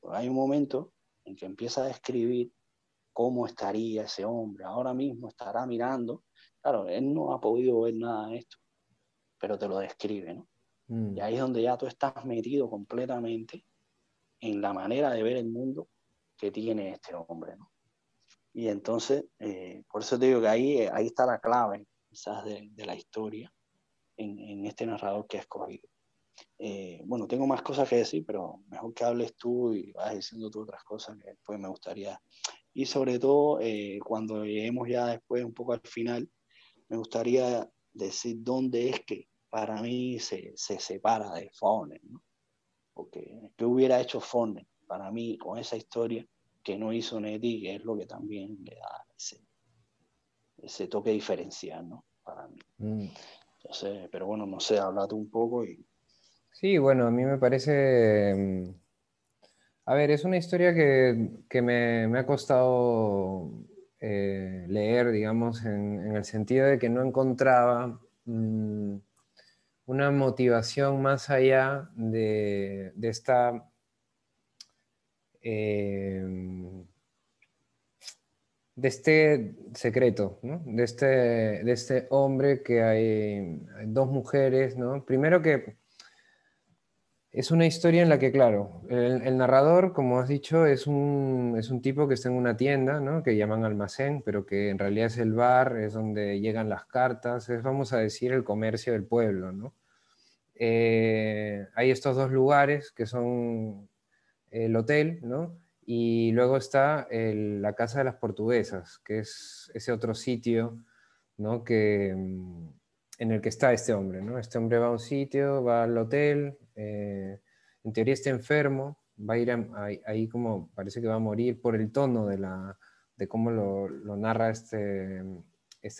Pero hay un momento en que empieza a describir cómo estaría ese hombre, ahora mismo estará mirando. Claro, él no ha podido ver nada de esto, pero te lo describe, ¿no? Mm. Y ahí es donde ya tú estás metido completamente en la manera de ver el mundo que tiene este hombre, ¿no? Y entonces, por eso te digo que ahí está la clave, quizás, de la historia en este narrador que he escogido. Bueno, tengo más cosas que decir, pero mejor que hables tú y vas diciendo tú otras cosas que después me gustaría. Y sobre todo, cuando lleguemos ya después un poco al final, me gustaría decir dónde es que para mí se separa de Faulkner, ¿no? Porque ¿qué hubiera hecho Faulkner para mí con esa historia que no hizo Nettie, que es lo que también le da ese toque diferencial, ¿no? Para mí. Mm. Entonces, pero bueno, no sé, habla tú un poco y... Sí, bueno, a mí me parece... A ver, es una historia que me ha costado leer, digamos, en el sentido de que no encontraba una motivación más allá de esta... eh, de este secreto, ¿no? De este hombre que hay dos mujeres, ¿no? Primero que es una historia en la que, claro, el narrador, como has dicho, es un tipo que está en una tienda, ¿no? Que llaman almacén, pero que en realidad es el bar, es donde llegan las cartas, es, vamos a decir, el comercio del pueblo, ¿no? Hay estos dos lugares que son el hotel, ¿no? Y luego está la Casa de las Portuguesas, que es ese otro sitio, ¿no? En el que está este hombre, ¿no? Este hombre va a un sitio, va al hotel, en teoría está enfermo, va a ir ahí como parece que va a morir por el tono de cómo lo narra este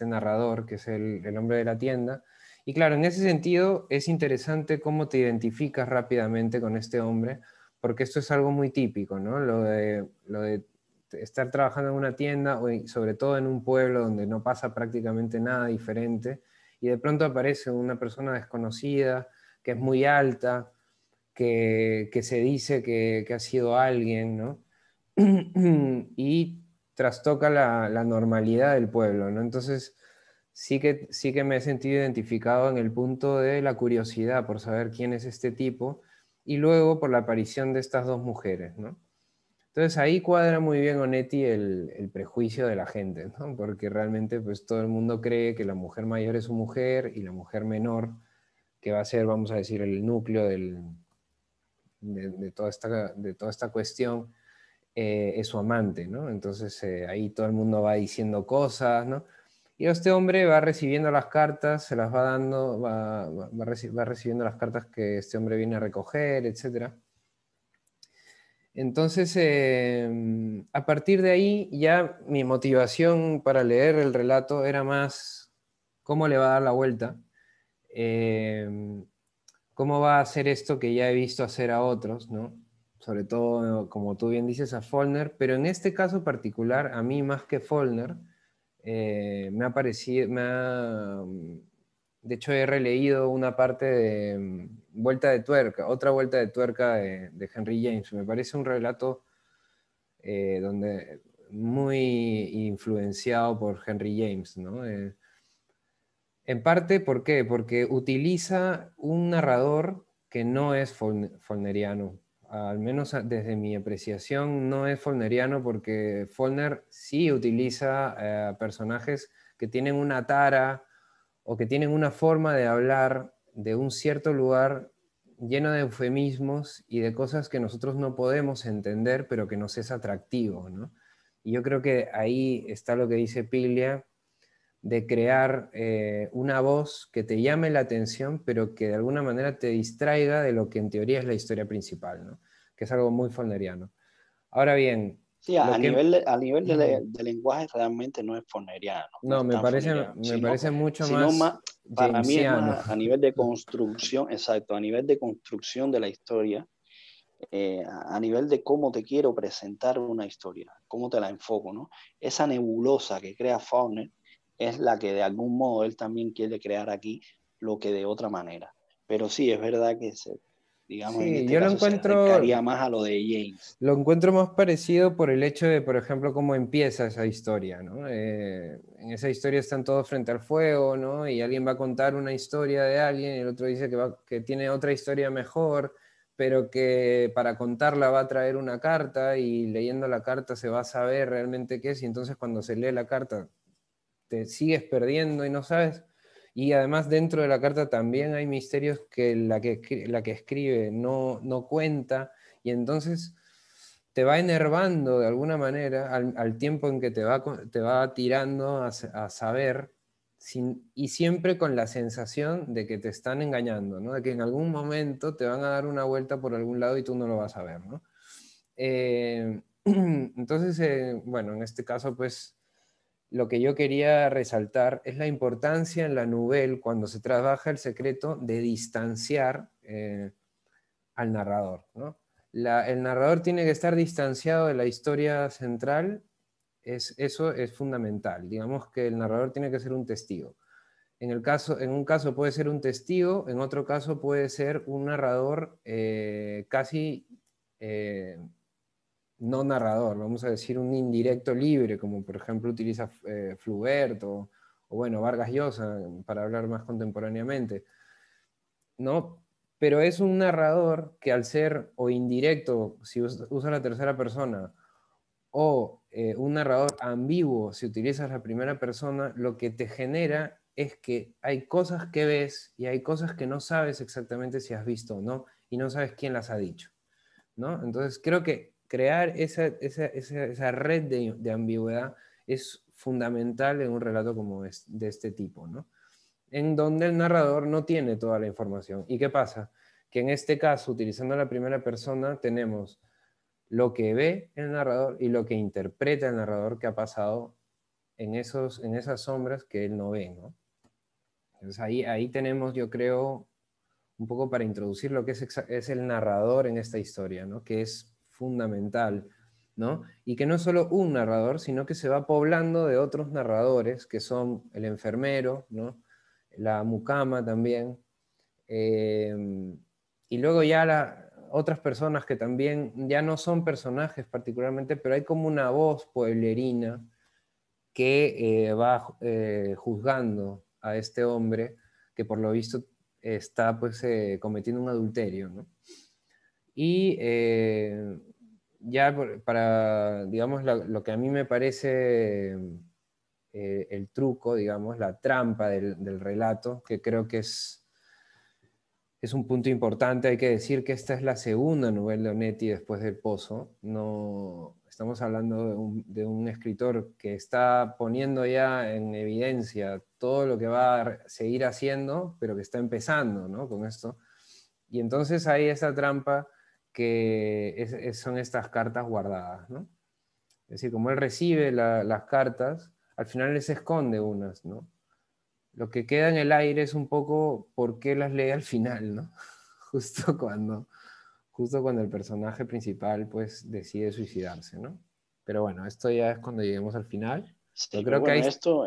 narrador, que es el hombre de la tienda. Y claro, en ese sentido es interesante cómo te identificas rápidamente con este hombre, porque esto es algo muy típico, ¿no? Lo de estar trabajando en una tienda, o sobre todo en un pueblo donde no pasa prácticamente nada diferente, y de pronto aparece una persona desconocida, que es muy alta, que se dice que ha sido alguien, ¿no? Y trastoca la normalidad del pueblo, ¿no? Entonces, sí que me he sentido identificado en el punto de la curiosidad por saber quién es este tipo, y luego por la aparición de estas dos mujeres, ¿no? Entonces ahí cuadra muy bien Onetti el prejuicio de la gente, ¿no? Porque realmente pues todo el mundo cree que la mujer mayor es su mujer y la mujer menor, que va a ser, vamos a decir, el núcleo de toda esta cuestión, es su amante, ¿no? Entonces ahí todo el mundo va diciendo cosas, ¿no? Y este hombre va recibiendo las cartas, se las va dando, va recibiendo las cartas que este hombre viene a recoger, etcétera. Entonces, a partir de ahí, ya mi motivación para leer el relato era más cómo le va a dar la vuelta, eh, cómo va a hacer esto que ya he visto hacer a otros, ¿no? Sobre todo, como tú bien dices, a Follner, pero en este caso particular, a mí más que Follner, me ha parecido, de hecho he releído una parte de Vuelta de Tuerca, otra Vuelta de Tuerca de Henry James. Me parece un relato donde muy influenciado por Henry James, ¿no? En parte, ¿por qué? Porque utiliza un narrador que no es follneriano. Al menos desde mi apreciación, no es follneriano porque Follner sí utiliza personajes que tienen una tara o que tienen una forma de hablar de un cierto lugar lleno de eufemismos y de cosas que nosotros no podemos entender, pero que nos es atractivo, ¿no? Y yo creo que ahí está lo que dice Piglia, de crear una voz que te llame la atención, pero que de alguna manera te distraiga de lo que en teoría es la historia principal, ¿no? Que es algo muy follneriano. Ahora bien, Sí, lo que... a nivel de lenguaje realmente no es foneriano, no No, es tan foneriano, me parece mucho sino más más, para mí es jamesiano. más a nivel de construcción, exacto, a nivel de construcción de la historia, a nivel de cómo te quiero presentar una historia, cómo te la enfoco, ¿no? Esa nebulosa que crea Faulkner es la que de algún modo él también quiere crear aquí, lo que de otra manera. Pero sí, es verdad que digamos, en Sí, este yo caso se acercaría más a lo de James. lo encuentro más parecido por el hecho de, por ejemplo, cómo empieza esa historia, ¿no? En esa historia están todos frente al fuego, ¿no? Y alguien va a contar una historia de alguien y el otro dice que tiene otra historia mejor, pero que para contarla va a traer una carta y leyendo la carta se va a saber realmente qué es y entonces cuando se lee la carta te sigues perdiendo y no sabes. Y además dentro de la carta también hay misterios que la que escribe no cuenta y entonces te va enervando de alguna manera al tiempo en que te va tirando a saber y siempre con la sensación de que te están engañando, ¿no? De que en algún momento te van a dar una vuelta por algún lado y tú no lo vas a ver, ¿no? Entonces, bueno, en este caso, pues lo que yo quería resaltar es la importancia en la novela, cuando se trabaja el secreto, de distanciar al narrador, ¿no? El narrador tiene que estar distanciado de la historia central, eso es fundamental. Digamos que el narrador tiene que ser un testigo. En un caso puede ser un testigo, en otro caso puede ser un narrador casi no narrador, vamos a decir un indirecto libre, como por ejemplo utiliza Flaubert o bueno, Vargas Llosa, para hablar más contemporáneamente, ¿no? Pero es un narrador que al ser o indirecto, si usa la tercera persona, o un narrador ambiguo, si utilizas la primera persona, lo que te genera es que hay cosas que ves y hay cosas que no sabes exactamente si has visto o no, y no sabes quién las ha dicho, ¿no? Entonces creo que crear esa red de ambigüedad es fundamental en un relato como es, de este tipo, ¿no? En donde el narrador no tiene toda la información. ¿Y qué pasa? Que en este caso, utilizando la primera persona, tenemos lo que ve el narrador y lo que interpreta el narrador que ha pasado en esas sombras que él no ve, ¿no? Entonces ahí tenemos, yo creo, un poco para introducir lo que es el narrador en esta historia, ¿no? Que es fundamental, ¿no? Y que no es solo un narrador, sino que se va poblando de otros narradores, que son el enfermero, ¿no? La mucama también, y luego ya otras personas que también ya no son personajes particularmente, pero hay como una voz pueblerina que va juzgando a este hombre que por lo visto está pues cometiendo un adulterio, ¿no? Y ya para, digamos, lo que a mí me parece el truco, digamos, la trampa del relato, que creo que es un punto importante. Hay que decir que esta es la segunda novela de Onetti después del Pozo. No, estamos hablando de un escritor que está poniendo ya en evidencia todo lo que va a seguir haciendo, pero que está empezando, ¿no? Con esto. Y entonces hay esa trampa que son estas cartas guardadas, ¿no? Es decir, como él recibe las cartas, al final él se esconde unas, ¿no? Lo que queda en el aire es un poco por qué las lee al final, ¿no? Justo cuando, justo cuando el personaje principal pues decide suicidarse, ¿no? Pero bueno, esto ya es cuando lleguemos al final. Pero Sí, pero bueno, esto,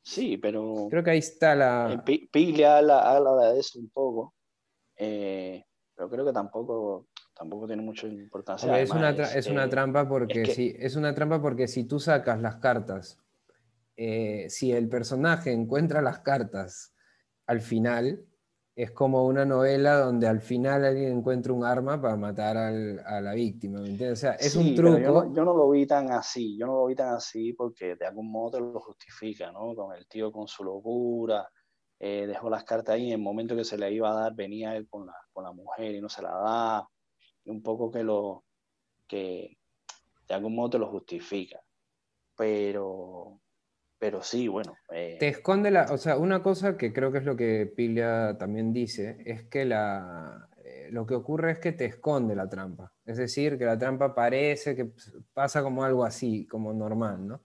sí, pero creo que ahí está la... Piglia habla de eso un poco, pero creo que tampoco tiene mucha importancia. Hombre, Además, es una trampa es porque que sí, es una trampa porque si tú sacas las cartas, si el personaje encuentra las cartas al final, es como una novela donde al final alguien encuentra un arma para matar a la víctima, ¿me entiendes? O sea, es un sí, pero truco. yo no lo vi tan así, yo no lo vi tan así porque de algún modo te lo justifica, ¿no? Con el tío con su locura, dejó las cartas ahí, en el momento que se le iba a dar venía él con la mujer y no se la da, y un poco que de algún modo te lo justifica, pero, pero sí, bueno, Te esconde o sea, una cosa que creo que es lo que Piglia también dice, es que lo que ocurre es que te esconde la trampa. Es decir, que la trampa parece que pasa como algo así, como normal, ¿no?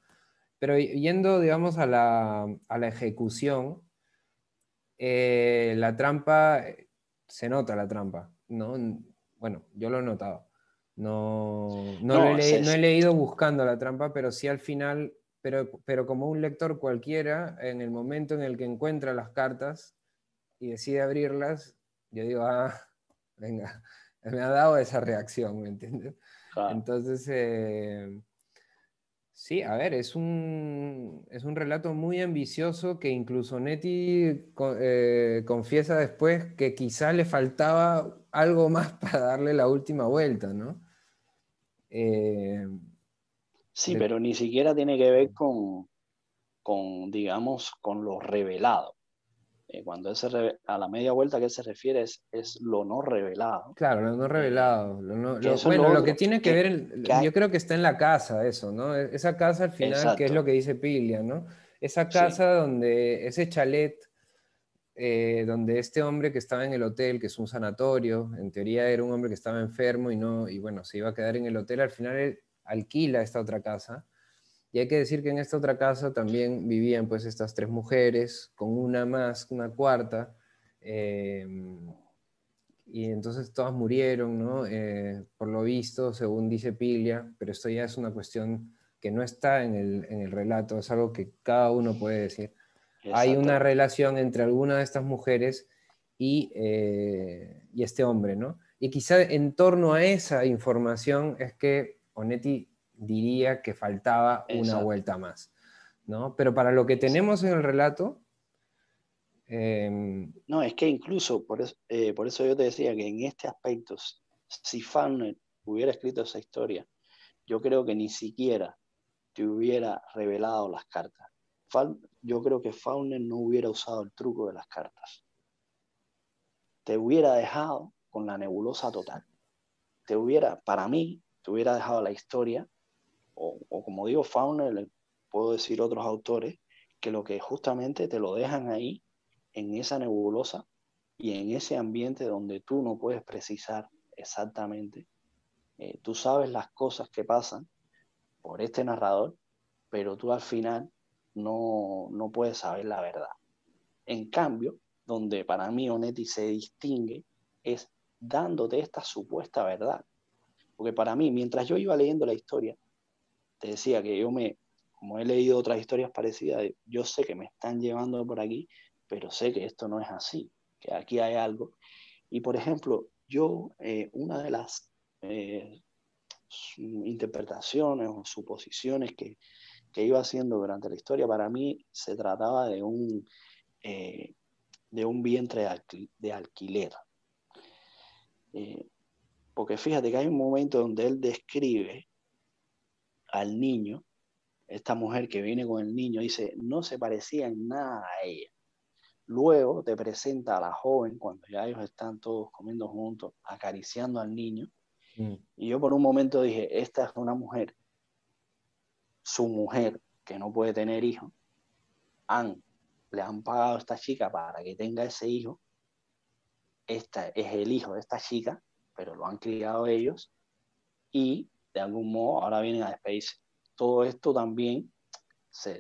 Pero yendo, digamos, a la ejecución, la trampa, se nota la trampa, ¿no? Bueno, yo lo he notado. no, No he leído buscando la trampa, pero sí al final, pero como un lector cualquiera, en el momento en el que encuentra las cartas y decide abrirlas, yo digo, ah, venga, me ha dado esa reacción, ¿me entiendes? Claro. Entonces, sí, a ver, es un relato muy ambicioso que incluso Netti confiesa después que quizá le faltaba algo más para darle la última vuelta, ¿no? Eh, Sí, de- pero ni siquiera tiene que ver digamos, con lo revelado. Cuando a la media vuelta que él se refiere es lo no revelado. claro, lo no eh, revelado. que eso es lo Bueno, lo que otro, tiene que ver, que hay. yo creo que está en la casa eso, ¿no? Esa casa al final, que es lo Exacto, que dice Piglia, ¿no? Esa sí, casa donde, ese chalet donde este hombre que estaba en el hotel, que es un sanatorio, en teoría era un hombre que estaba enfermo y no, y bueno, se iba a quedar en el hotel, al final él alquila esta otra casa. Y hay que decir que en esta otra casa también vivían pues estas tres mujeres, con una más, una cuarta, eh, y entonces todas murieron, ¿no? Por lo visto, según dice Piglia, pero esto ya es una cuestión que no está en el relato, es algo que cada uno puede decir. Hay una exactamente. relación entre alguna de estas mujeres y este hombre, ¿no? Y quizá en torno a esa información es que Onetti diría que faltaba una Exacto, vuelta más, ¿no? Pero para lo que exacto. tenemos en el relato, eh, No, es que incluso por eso yo te decía que en este aspecto, si Fauner hubiera escrito esa historia, yo creo que ni siquiera te hubiera revelado las cartas. Yo creo que Fauner no hubiera usado el truco de las cartas. Te hubiera dejado con la nebulosa total. Para mí, te hubiera dejado la historia, o como digo, Fauner, le puedo decir otros autores, que lo que justamente te lo dejan ahí, en esa nebulosa y en ese ambiente donde tú no puedes precisar exactamente. Tú sabes las cosas que pasan por este narrador, pero tú al final no puedes saber la verdad. En cambio, donde para mí Onetti se distingue es dándote esta supuesta verdad. Porque para mí, mientras yo iba leyendo la historia, te decía que como he leído otras historias parecidas, yo sé que me están llevando por aquí, pero sé que esto no es así, que aquí hay algo. Y por ejemplo, una de las eh, interpretaciones o suposiciones que iba haciendo durante la historia, para mí se trataba eh, de un vientre de alquiler. Eh, Porque fíjate que hay un momento donde él describe al niño, esta mujer que viene con el niño, dice, no se parecía en nada a ella. Luego te presenta a la joven, cuando ya ellos están todos comiendo juntos, acariciando al niño. mm, Y yo por un momento dije, esta es una mujer, su mujer, que no puede tener hijos, han, le han pagado a esta chica para que tenga ese hijo, esta es el hijo de esta chica, pero lo han criado ellos, y de algún modo ahora vienen a despedirse. Todo esto también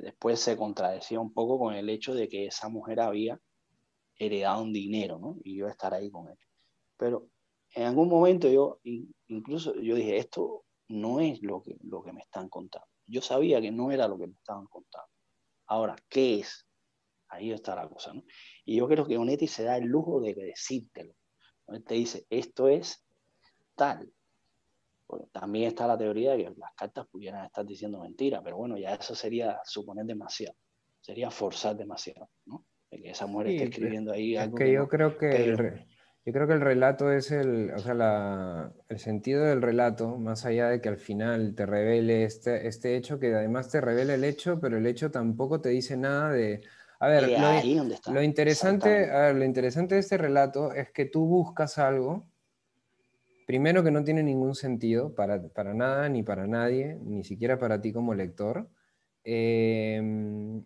después se contradecía un poco con el hecho de que esa mujer había heredado un dinero, ¿no? Y iba a estar ahí con él. Pero en algún momento incluso yo dije, esto no es lo que me están contando. Yo sabía que no era lo que me estaban contando. Ahora, ¿qué es? Ahí está la cosa, ¿no? Y yo creo que Onetti se da el lujo de decírtelo. Él te dice, esto es tal. Porque también está la teoría de que las cartas pudieran estar diciendo mentiras, pero bueno, ya eso sería suponer demasiado. Sería forzar demasiado, ¿no? De que esa mujer esté sí, escribiendo ahí es algo que que no. Pero, yo creo que el relato es o sea, el sentido del relato, más allá de que al final te revele este hecho, que además te revela el hecho, pero el hecho tampoco te dice nada de... A ver, ahí donde lo está, interesante, exactamente. a ver, lo interesante de este relato es que tú buscas algo, primero que no tiene ningún sentido para nada, ni para nadie, ni siquiera para ti como lector. Em,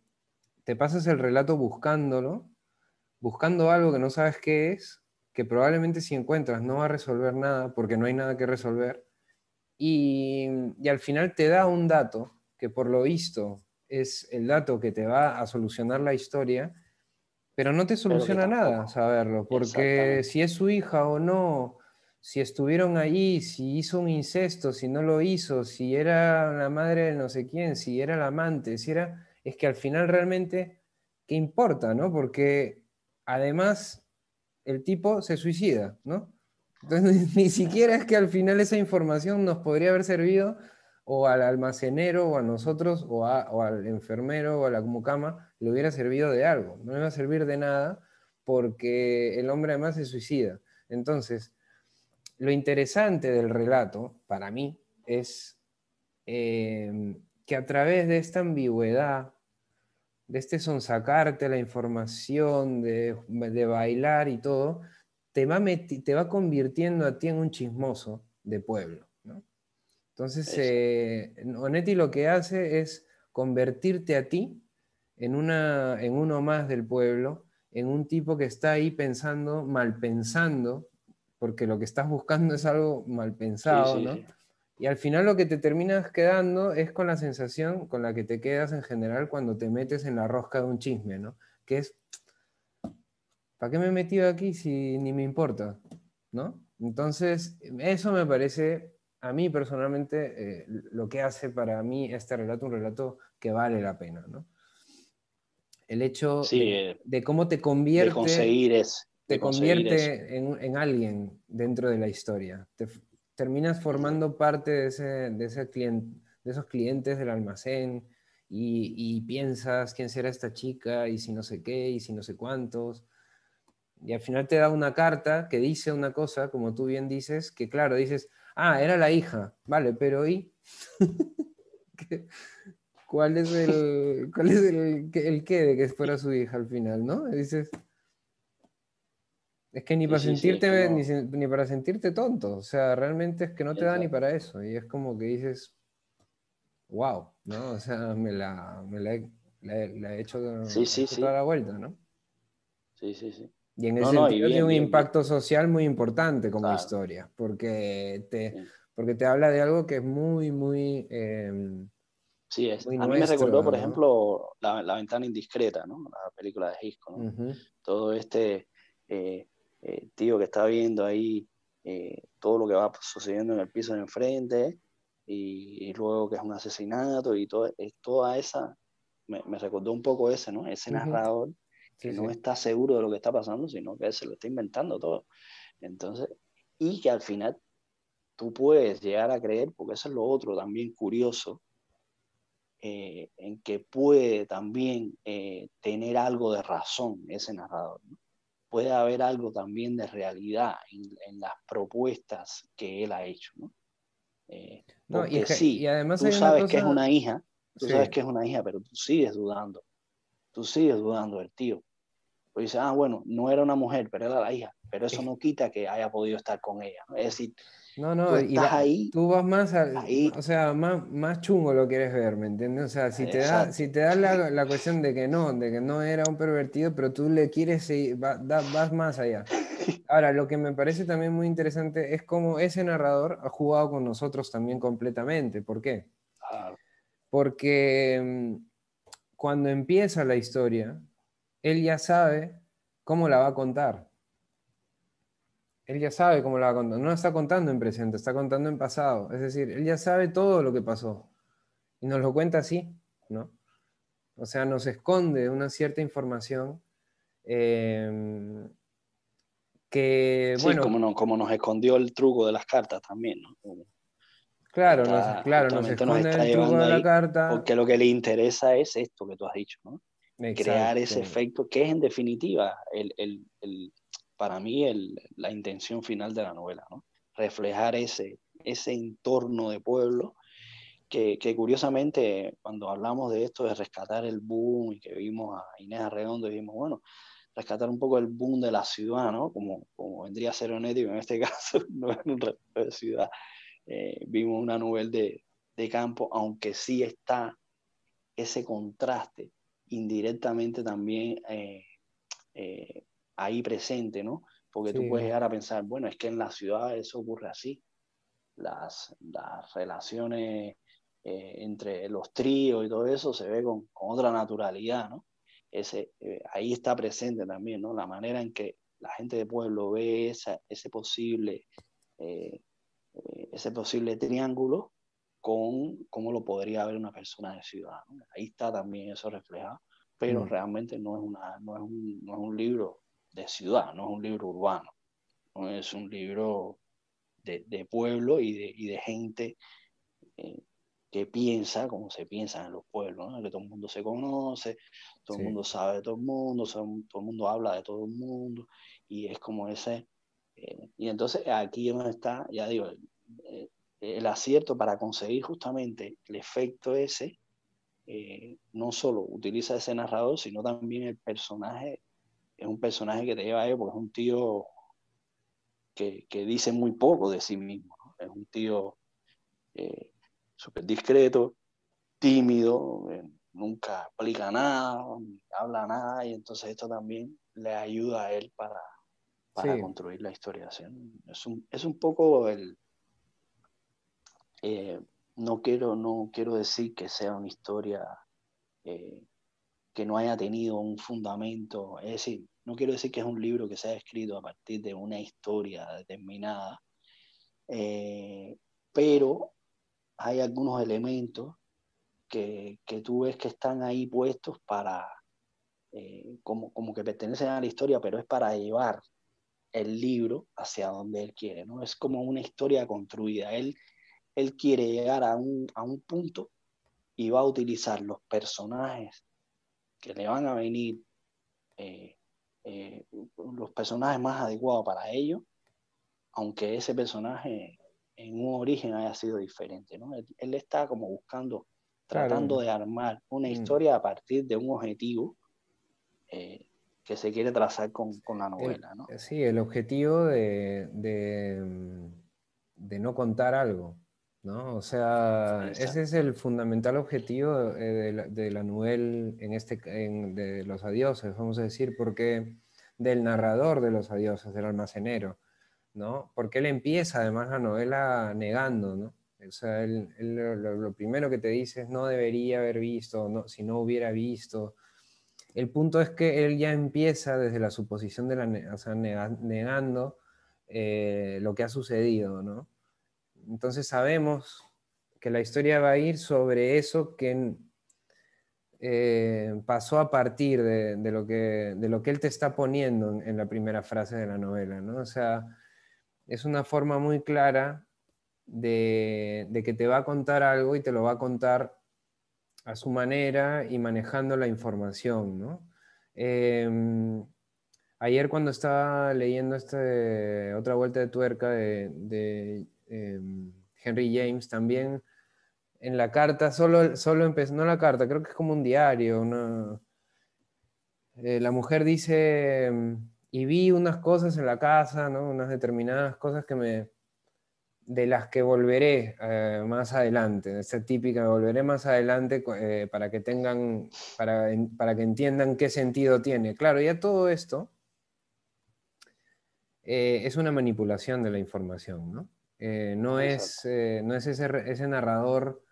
Te pasas el relato buscándolo, buscando algo que no sabes qué es, que probablemente si encuentras no va a resolver nada porque no hay nada que resolver, y, y al final te da un dato que por lo visto es el dato que te va a solucionar la historia, pero no te Pero que soluciona nada tampoco, saberlo, porque exactamente. si es su hija o no, si estuvieron allí, si hizo un incesto, si no lo hizo, si era la madre de no sé quién, si era el amante, si era... Es que al final realmente, ¿qué importa, no? Porque además el tipo se suicida, ¿no? Entonces, ni siquiera es que al final esa información nos podría haber servido o al almacenero o a nosotros o al enfermero o a la mucama le hubiera servido de algo. No le va a servir de nada porque el hombre además se suicida. Entonces, lo interesante del relato, para mí, es que a través de esta ambigüedad, de este sonsacarte la información, de bailar y todo, te va convirtiendo a ti en un chismoso de pueblo, ¿no? Entonces, Exacto. Onetti lo que hace es convertirte a ti en uno más del pueblo, en un tipo que está ahí pensando, mal pensando, porque lo que estás buscando es algo mal Sí, pensado, sí, ¿no? sí. Y al final lo que te terminas quedando es con la sensación con la que te quedas en general cuando te metes en la rosca de un chisme, ¿no? Que es, ¿para qué me he metido aquí si ni me importa? ¿No? Entonces, eso me parece, a mí personalmente, lo que hace para mí este relato un relato que vale la pena, ¿no? El hecho Sí, de cómo de te conseguir eso. convierte en alguien dentro de la historia. Terminas formando parte de esos clientes del almacén y piensas quién será esta chica y si no sé qué y si no sé cuántos. Y al final te da una carta que dice una cosa, como tú bien dices, que claro, dices, ah, era la hija, vale, pero ¿y? ¿Qué- cuál es el qué de que fuera su hija al final, ¿no? Y dices, es que ni Sí, para sí, sí, es que sentirte, no. ni para sentirte tonto, o sea, realmente es que no te da ni Exacto. para eso, y es como que dices, wow, ¿no? O sea, Sí, la he sí, hecho toda sí. la vuelta, ¿no? Sí, sí, sí. Y en ese No, no, y sentido tiene bien, un bien, bien. impacto social muy importante como Claro. historia, Sí. porque te habla de algo que es muy, Sí es. muy A mí me recordó, nuestro, por ¿no? ejemplo, La ventana indiscreta, ¿no? La película de Hitchcock, ¿no? Ujú. Todo este eh, tío que está viendo ahí todo lo que va sucediendo en el piso de enfrente y luego que es un asesinato y todo, es toda esa, me recordó un poco ese, ¿no? Ese Ujú. narrador Sí, que no sí. está seguro de lo que está pasando, sino que él se lo está inventando todo. Entonces, y que al final tú puedes llegar a creer, porque eso es lo otro también curioso, en que puede también tener algo de razón ese narrador, ¿no? Puede haber algo también de realidad en las propuestas que él ha hecho, ¿no? No, Porque y sí, además tú hay una sabes que es cosa, una hija, tú sabes sí, que es una hija, pero tú sigues dudando del tío. Pues dices, ah, bueno, no era una mujer, pero era la hija, pero eso es- no quita que haya podido estar con ella, ¿no? Es decir, no, tú no, estás ahí, tú vas más, ahí, o sea, más chungo lo quieres ver, ¿me entiendes? O sea, si exacto. te da la cuestión de que no era un pervertido, pero tú le quieres seguir, vas más allá. Ahora, lo que me parece también muy interesante es cómo ese narrador ha jugado con nosotros también completamente. ¿Por qué? Ah, Porque cuando empieza la historia, él ya sabe cómo la va a contar. Él ya sabe cómo la va a contar. No la está contando en presente, está contando en pasado. Es decir, él ya sabe todo lo que pasó. Y nos lo cuenta así, ¿no? O sea, nos esconde una cierta información eh, que, sí, bueno, como nos escondió el truco de las cartas también, ¿no? claro, nos Justamente nos esconde está el truco llevando de la ahí, carta. porque lo que le interesa es esto que tú has dicho, ¿no? Crear ese Exacto. efecto, que es en definitiva, para mí, la intención final de la novela, ¿no? Reflejar ese entorno de pueblo que curiosamente, cuando hablamos de esto, de rescatar el boom y que vimos a Inés Arredondo, dijimos, bueno, rescatar un poco el boom de la ciudad, ¿no? Como vendría a ser Onetti, en este caso no es un relato de ciudad. Vimos una novela de campo, aunque sí está ese contraste indirectamente también ahí presente, ¿no? Porque tú puedes Sí. llegar a pensar, bueno, es que en la ciudad eso ocurre así, las relaciones entre los tríos y todo eso se ve con otra naturalidad, ¿no? Ahí está presente también, ¿no? La manera en que la gente de pueblo ve eh, ese posible triángulo con cómo lo podría ver una persona de ciudad, ¿no? Ahí está también eso reflejado, pero Mm. realmente no es un libro de ciudad, no es un libro urbano. ¿no? Es un libro de pueblo y de gente eh, que piensa como se piensa en los pueblos, ¿no? Que todo el mundo se conoce, todo el Sí, mundo sabe de todo el mundo, todo el mundo habla de todo el mundo, y es como ese... y entonces aquí es donde está, ya digo, el acierto para conseguir justamente el efecto ese, no solo utiliza ese narrador, sino también el personaje, es un personaje que te lleva a ello porque es un tío que dice muy poco de sí mismo, ¿no? Es un tío eh, súper discreto, tímido, nunca explica nada, ni habla nada, y entonces esto también le ayuda a él para sí, construir la historia. ¿Sí? Es un poco el... eh, no quiero decir que sea una historia eh, que no haya tenido un fundamento, es decir, no quiero decir que es un libro que se haya escrito a partir de una historia determinada, eh, pero hay algunos elementos que tú ves que están ahí puestos para, como que pertenecen a la historia, pero es para llevar el libro hacia donde él quiere, ¿no? Es como una historia construida. Él quiere llegar a un punto y va a utilizar los personajes que le van a venir, eh, los personajes más adecuados para ello, aunque ese personaje en un origen haya sido diferente, ¿no? Él está como buscando, tratando claro. de armar una Mm. historia a partir de un objetivo eh, que se quiere trazar con la El, novela, ¿no? sí, el objetivo de no contar algo, ¿no? O sea, ese es Exacto. el fundamental objetivo de la novela de los adioses, vamos a decir, porque del narrador de los adioses, del almacenero, ¿no? Porque él empieza además la novela negando, ¿no? O sea, él lo primero que te dice es no debería haber visto, no, si no hubiera visto. El punto es que él ya empieza desde la suposición de o sea, negando lo que ha sucedido, ¿no? Entonces sabemos que la historia va a ir sobre eso que pasó a partir de lo que él te está poniendo en la primera frase de la novela, ¿no? O sea, es una forma muy clara de que te va a contar algo y te lo va a contar a su manera y manejando la información, ¿no? Eh, Ayer cuando estaba leyendo otra vuelta de tuerca de Henry James, también en la carta, solo empezó, no la carta, creo que es como un diario, la mujer dice, y vi unas cosas en la casa, ¿no? Unas determinadas cosas de las que volveré más adelante, esta típica, volveré más adelante para que para que entiendan qué sentido tiene. Claro, ya todo esto es una manipulación de la información, ¿no? Exacto. No es ese narrador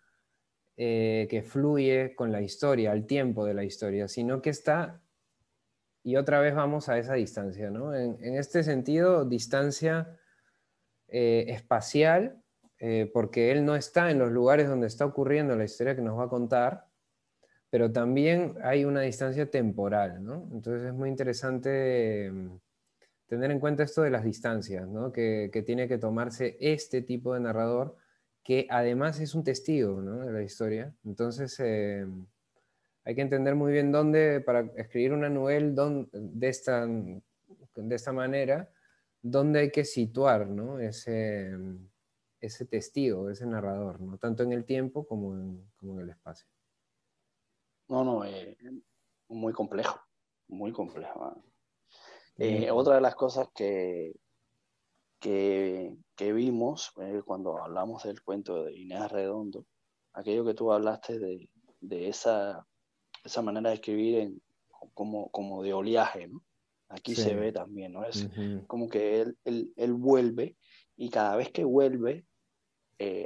que fluye con la historia, al tiempo de la historia, sino que está, y otra vez vamos a esa distancia, ¿no? En este sentido, distancia espacial, porque él no está en los lugares donde está ocurriendo la historia que nos va a contar, pero también hay una distancia temporal, ¿no? Entonces es muy interesante tener en cuenta esto de las distancias, ¿no? Que tiene que tomarse este tipo de narrador, que además es un testigo, ¿no? De la historia. Entonces hay que entender muy bien dónde, para escribir una novela de esta manera, dónde hay que situar, ¿no? Ese testigo, ese narrador, ¿no? Tanto en el tiempo como en el espacio. No, no, muy complejo, muy complejo. ¿Ah? Y Otra de las cosas que vimos cuando hablamos del cuento de Inés Redondo, aquello que tú hablaste de esa manera de escribir como de oleaje, ¿no? Aquí sí, se ve también, ¿no? Es ujú, como que él vuelve y cada vez que vuelve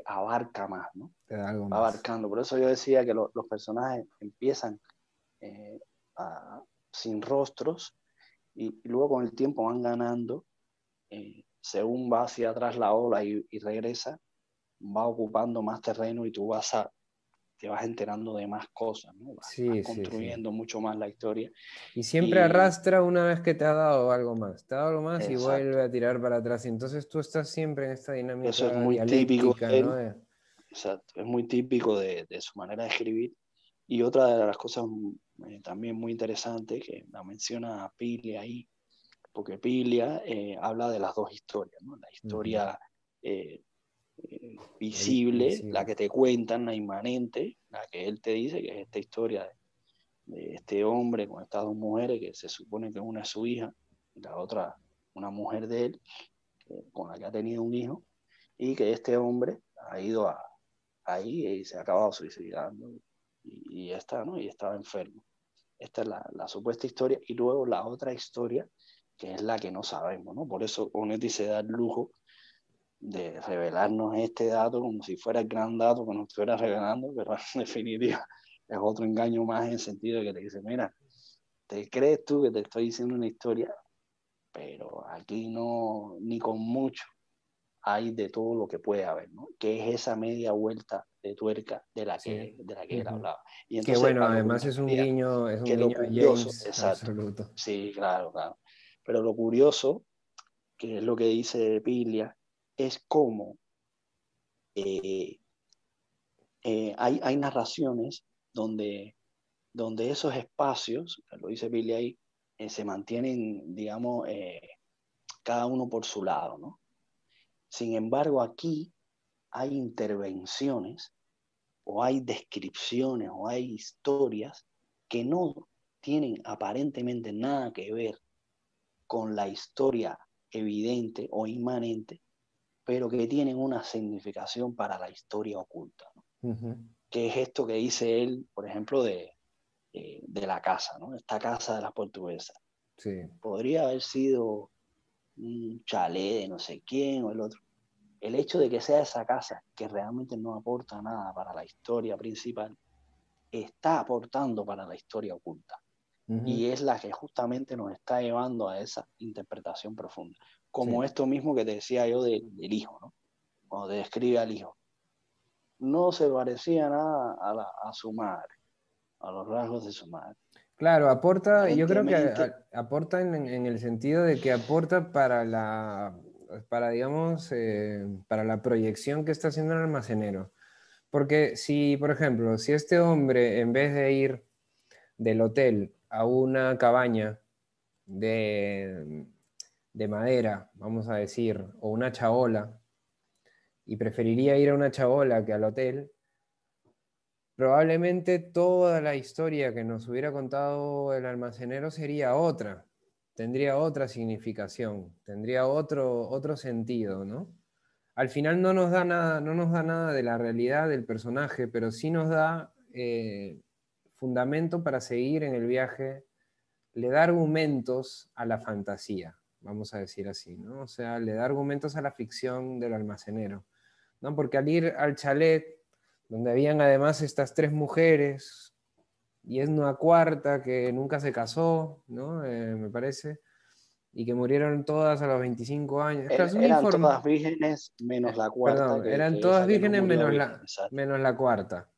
abarca más, ¿no? te da algo Va más. abarcando. Por eso yo decía que los personajes empiezan eh, a- sin rostros y luego con el tiempo van ganando, según va hacia atrás la ola y regresa, va ocupando más terreno y tú vas te vas enterando de más cosas, ¿no? Vas Sí, sí, sí. construyendo mucho más la historia. Y siempre Y arrastra una vez que te ha dado algo más. Te ha dado algo más y vuelve exacto, a tirar para atrás. Y entonces tú estás siempre en esta eso es dinámica muy típico dialéctica, de ¿no? él, exacto, es muy típico de su manera de escribir. Y otra de las cosas también muy interesantes que la menciona Piglia ahí, porque Piglia habla de las dos historias, ¿no? La Ujú. historia visible, la Visible. que te cuentan, la inmanente, la que él te dice, que es esta historia de este hombre con estas dos mujeres, que se supone que una es su hija y la otra una mujer de él, con la que ha tenido un hijo, y que este hombre ha ido ahí y se ha acabado suicidando y ya está, ¿no? Y estaba enfermo. Esta es la supuesta historia, y luego la otra historia, que es la que no sabemos, ¿no? Por eso Onetti se da el lujo de revelarnos este dato como si fuera el gran dato que nos estuviera revelando, pero en definitiva es otro engaño más en el sentido de que te dice, mira, te crees tú que te estoy diciendo una historia, pero aquí no, ni con mucho hay de todo lo que puede haber, ¿no? Que es esa media vuelta de tuerca Sí. de la que él Ujú. hablaba. Y Que entonces, bueno, a lo que además me refería, es un que lo guiño a curioso, James exacto, absoluto. sí, claro, claro, pero lo curioso, que es lo que dice Piglia, es cómo eh, hay narraciones donde esos espacios, lo dice Piglia ahí, se mantienen, digamos, cada uno por su lado, ¿no? Sin embargo, aquí hay intervenciones o hay descripciones o hay historias que no tienen aparentemente nada que ver con la historia evidente o inmanente, pero que tienen una significación para la historia oculta, ¿no? Ujú. Que es esto que dice él, por ejemplo, de la casa, ¿no? Esta casa de las portuguesas. Sí. Podría haber sido un chalet de no sé quién o el otro. El hecho de que sea esa casa, que realmente no aporta nada para la historia principal, está aportando para la historia oculta. Ujú. Y es la que justamente nos está llevando a esa interpretación profunda. Sí. Como esto mismo que te decía yo del hijo, ¿no? Cuando te describe al hijo. No se parecía nada a su madre, a los rasgos de su madre. Claro, aporta, yo creo que Aparentemente, aporta en el sentido de que aporta para, digamos, para la proyección que está haciendo el almacenero. Porque si, por ejemplo, si este hombre, en vez de ir del hotel a una cabaña de, de madera, vamos a decir, o una chabola, y preferiría ir a una chabola que al hotel, probablemente toda la historia que nos hubiera contado el almacenero sería otra, tendría otra significación, tendría otro sentido, ¿no? Al final no nos da nada, no nos da nada de la realidad del personaje, pero sí nos da fundamento para seguir en el viaje, le da argumentos a la fantasía, vamos a decir así, ¿no? O sea, le da argumentos a la ficción del almacenero, ¿no? Porque al ir al chalet, donde habían además estas tres mujeres, y es una cuarta que nunca se casó, ¿no? Me parece, y que murieron todas a los 25 años. Claro, es un eran informe, todas vírgenes menos la cuarta, perdón, eran que es todas la que no vírgenes murió virgen. Exacto, menos la cuarta.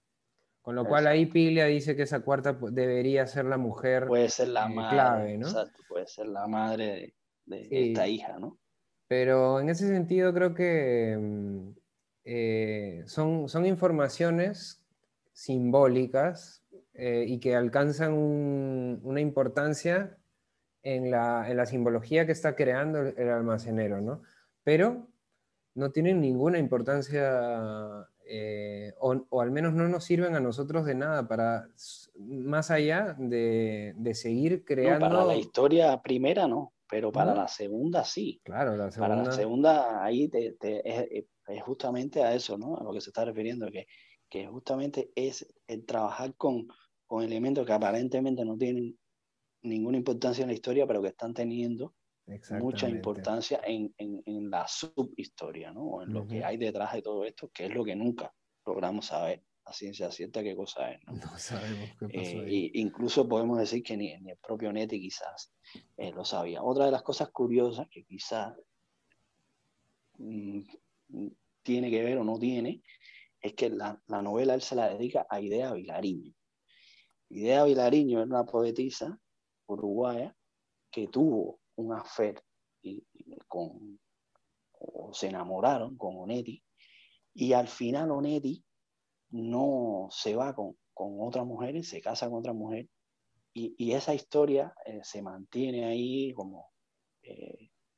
Con lo cual ahí exacto. Piglia dice que esa cuarta debería ser la mujer Puede ser la madre, clave, ¿no? exacto, puede ser la madre de esta Sí, hija, ¿no? pero en ese sentido creo que son informaciones simbólicas y que alcanzan una importancia en la simbología que está creando el almacenero, ¿no? Pero no tienen ninguna importancia, o al menos no nos sirven a nosotros de nada para, más allá de seguir No, para la creando, historia primera no, pero para ¿no? la segunda sí. Claro, la Para la segunda, segunda ahí es justamente a eso, ¿no? A lo que se está refiriendo, que justamente es el trabajar con elementos que aparentemente no tienen ninguna importancia en la historia, pero que están teniendo mucha exactamente. importancia en la subhistoria, ¿no? O en lo que Ujú. hay detrás de todo esto, que es lo que nunca logramos saber a ciencia cierta qué cosa es, ¿no? No sabemos qué pasó ahí. Incluso podemos decir que ni el propio Neti quizás lo sabía. Otra de las cosas curiosas que quizás mmm, tiene que ver o no tiene, es que la novela él se la dedica a Idea Vilariño. Idea Vilariño era una poetisa uruguaya que tuvo un affair o se enamoraron con Onetti, y al final Onetti no se va con otra mujer y se casa con otra mujer, y esa historia se mantiene ahí como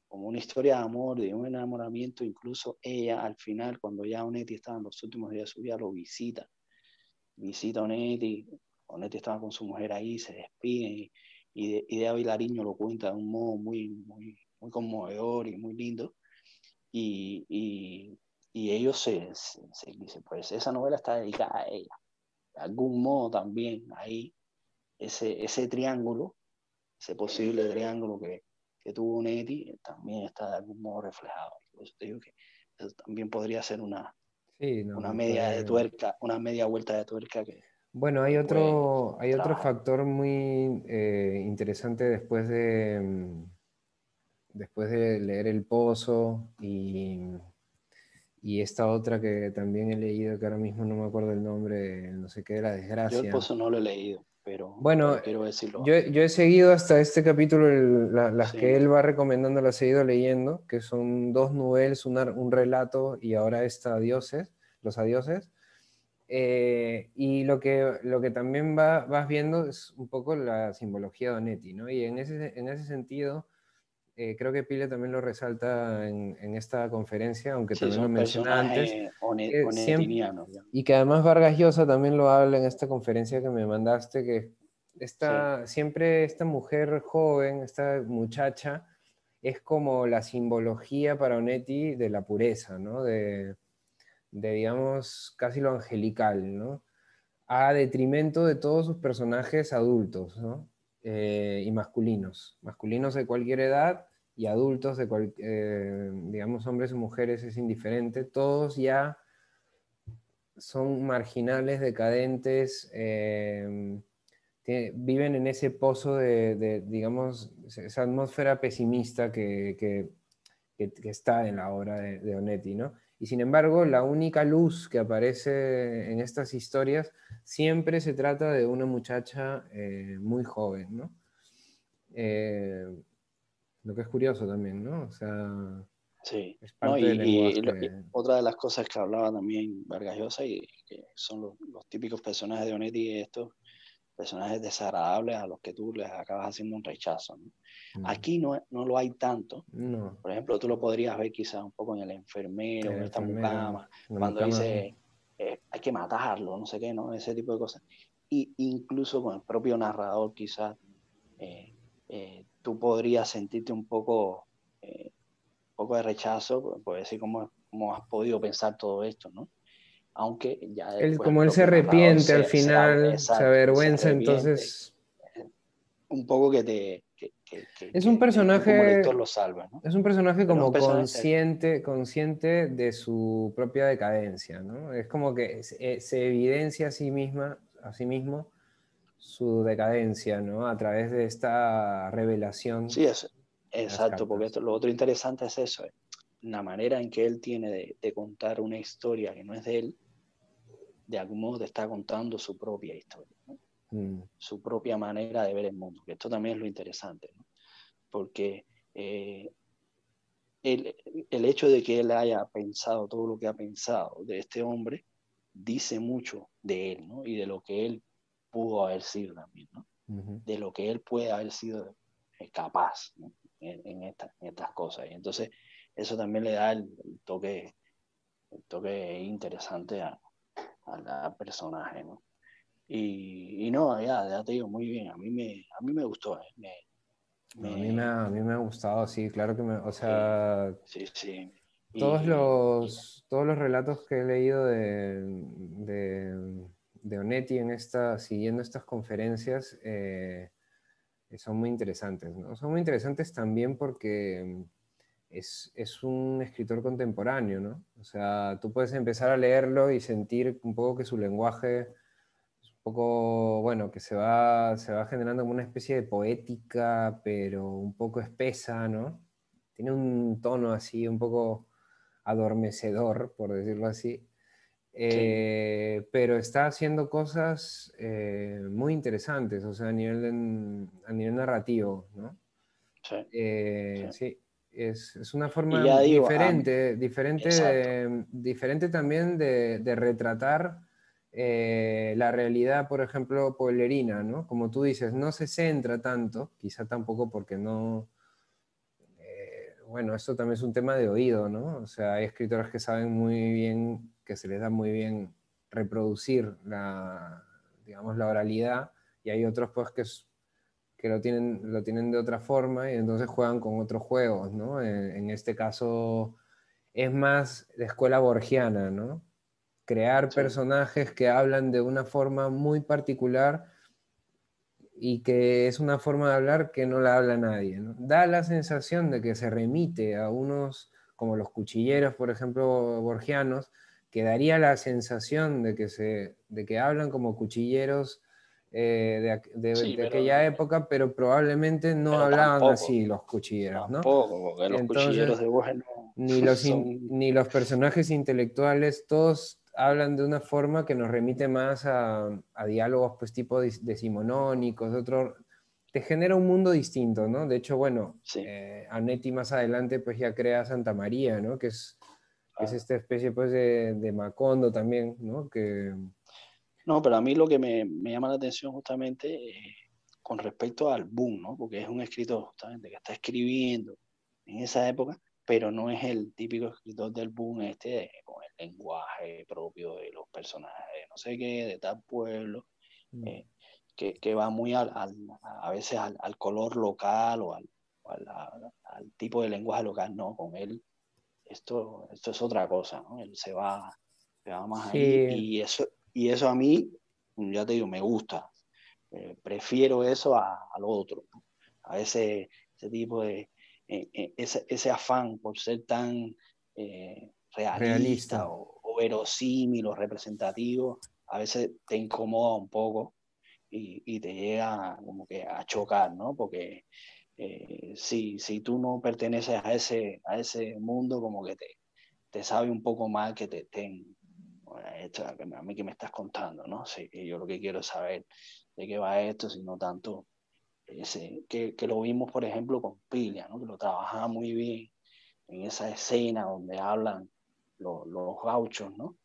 una historia de amor, de un enamoramiento. Incluso ella al final, cuando ya Onetti estaba en los últimos días de su vida, lo visita a Onetti. Onetti estaba con su mujer ahí, se despiden, y de Vilariño lo cuenta de un modo muy conmovedor y muy lindo, y ellos se dicen, pues esa novela está dedicada a ella. De algún modo también ahí ese triángulo, ese posible triángulo que tuvo Neti, también está de algún modo reflejado. Por eso te digo que eso también podría ser Sí, una no, media de tuerca, una media vuelta de tuerca bueno, que puede hay otro trabajar. factor muy interesante después de leer El Pozo y esta otra que también he leído, que ahora mismo no me acuerdo el nombre, no sé qué, de la Yo el desgracia. Pozo no lo he leído, Bueno, pero quiero decirlo. yo he seguido hasta este capítulo, las que Sí, él va recomendando, las he ido leyendo, que son dos novelas, un relato y ahora esta Adioses, Los Adioses. Y lo que también vas viendo es un poco la simbología de Onetti, ¿no? Y en ese sentido, creo que Pile también lo resalta en esta conferencia, aunque sí, también lo son menciona antes, personajes que siempre, onetinianos. Ya. y que además Vargas Llosa también lo habla en esta conferencia que me mandaste, que Sí, siempre esta mujer joven, esta muchacha, es como la simbología para Onetti de la pureza, ¿no? Digamos, casi lo angelical, ¿no? A detrimento de todos sus personajes adultos, ¿no? Y masculinos de cualquier edad y adultos digamos, hombres o mujeres, es indiferente, todos ya son marginales, decadentes, viven en ese pozo digamos, esa atmósfera pesimista que está en la obra de Onetti, ¿no? Y sin embargo, la única luz que aparece en estas historias siempre se trata de una muchacha muy joven, ¿no? Eh, lo que es curioso también, ¿no? O sea, sí. es No, parte del y lenguaje. otra de las cosas que hablaba también Vargas Llosa, y que son los típicos personajes de Onetti, estos personajes desagradables a los que tú les acabas haciendo un rechazo, ¿no? Mm. Aquí no lo hay tanto. No, Por ejemplo, tú lo podrías ver quizás un poco en El el enfermero, en esta enfermero, mucama, la cuando mucama. dice hay que matarlo, no sé qué, ¿no? Ese tipo de cosas. Y incluso con el propio narrador quizás tú podrías sentirte un poco de rechazo, por decir cómo has podido pensar todo esto, ¿no? Aunque ya después el Como él se propio narrador arrepiente al final, se exacto, él se avergüenza, arrepiente, entonces un poco es un que tú como lector personaje lo salvas, ¿no? Es un personaje Pero es un como personaje, consciente de su propia decadencia, ¿no? Es como que se evidencia a sí mismo su decadencia, ¿no? A través de esta revelación sí, es de las exacto, porque cartas. lo otro interesante es eso, la manera en que él tiene de contar una historia que no es de él, de algún modo te está contando su propia historia, ¿no? Mm, Su propia manera de ver el mundo, que esto también es lo interesante, ¿no? Porque eh, el, el hecho de que él haya pensado todo lo que ha pensado de este hombre dice mucho de él, ¿no? Y de lo que él pudo haber sido también, ¿no? ujú. De lo que él puede haber sido capaz, ¿no? En estas cosas. Y entonces eso también le da el toque interesante al personaje, ¿no? Y no, ya te digo, muy bien, a mí me gustó, No, me, a mí me ha gustado, sí, claro que o sí, sea, sí, sí. todos los relatos que he leído de Onetti siguiendo estas conferencias, son muy interesantes, ¿no? Son muy interesantes también porque es un escritor contemporáneo, ¿no? O sea, tú puedes empezar a leerlo y sentir un poco que su lenguaje es un poco, bueno, que se va generando como una especie de poética, pero un poco espesa, ¿no? Tiene un tono así, un poco adormecedor, por decirlo así. Sí, pero está haciendo cosas muy interesantes, o sea, a nivel narrativo, ¿no? sí, sí. Sí, es una Y forma ya digo, exacto, diferente también de retratar la realidad, por ejemplo, pueblerina, ¿no? Como tú dices, no se centra tanto, quizá tampoco porque no, bueno, esto también es un tema de oído, ¿no? O sea, hay escritores que saben muy bien, que se les da muy bien reproducir digamos, la oralidad, y hay otros pues que lo tienen de otra forma y entonces juegan con otros juegos, ¿no? En este caso es más de escuela borgiana, ¿no? Crear sí, personajes que hablan de una forma muy particular y que es una forma de hablar que no la habla nadie, ¿no? Da la sensación de que se remite a unos, como los cuchilleros, por ejemplo, borgianos, que daría la sensación de que hablan como cuchilleros sí, de aquella época, pero probablemente no pero hablaban tampoco, así los cuchilleros, ¿no? tampoco, porque los Entonces, cuchilleros de Borges no son, ni los personajes intelectuales, todos hablan de una forma que nos remite más a diálogos pues tipo decimonónicos, de otro, te genera un mundo distinto, ¿no? De hecho, bueno, sí, Anetti más adelante pues ya crea Santa María, ¿no? Que es claro. esta especie pues de Macondo también, ¿no? Que, No, pero a mí lo que me llama la atención justamente con respecto al boom, ¿no? Porque es un escritor justamente que está escribiendo en esa época, pero no es el típico escritor del boom con el lenguaje propio de los personajes, de no sé qué, de tal pueblo, eh, que va muy a veces al color local al tipo de lenguaje local, no, con él esto es otra cosa, ¿no? Él se va más ahí sí, y eso a mí, ya te digo, me gusta. Prefiero eso a lo otro, ¿no? A ese tipo ese afán por ser tan realista. realista o verosímil o representativo, a veces te incomoda un poco y te llega como que a chocar, ¿no? Porque si tú no perteneces a ese mundo, como que te sabe un poco mal que te estén, bueno, a mí que me estás contando, ¿no? Sí, que yo lo que quiero es saber de qué va esto, sino tanto que lo vimos, por ejemplo, con Pilia, ¿no? Que lo trabajaba muy bien en esa escena donde hablan los gauchos, ¿no?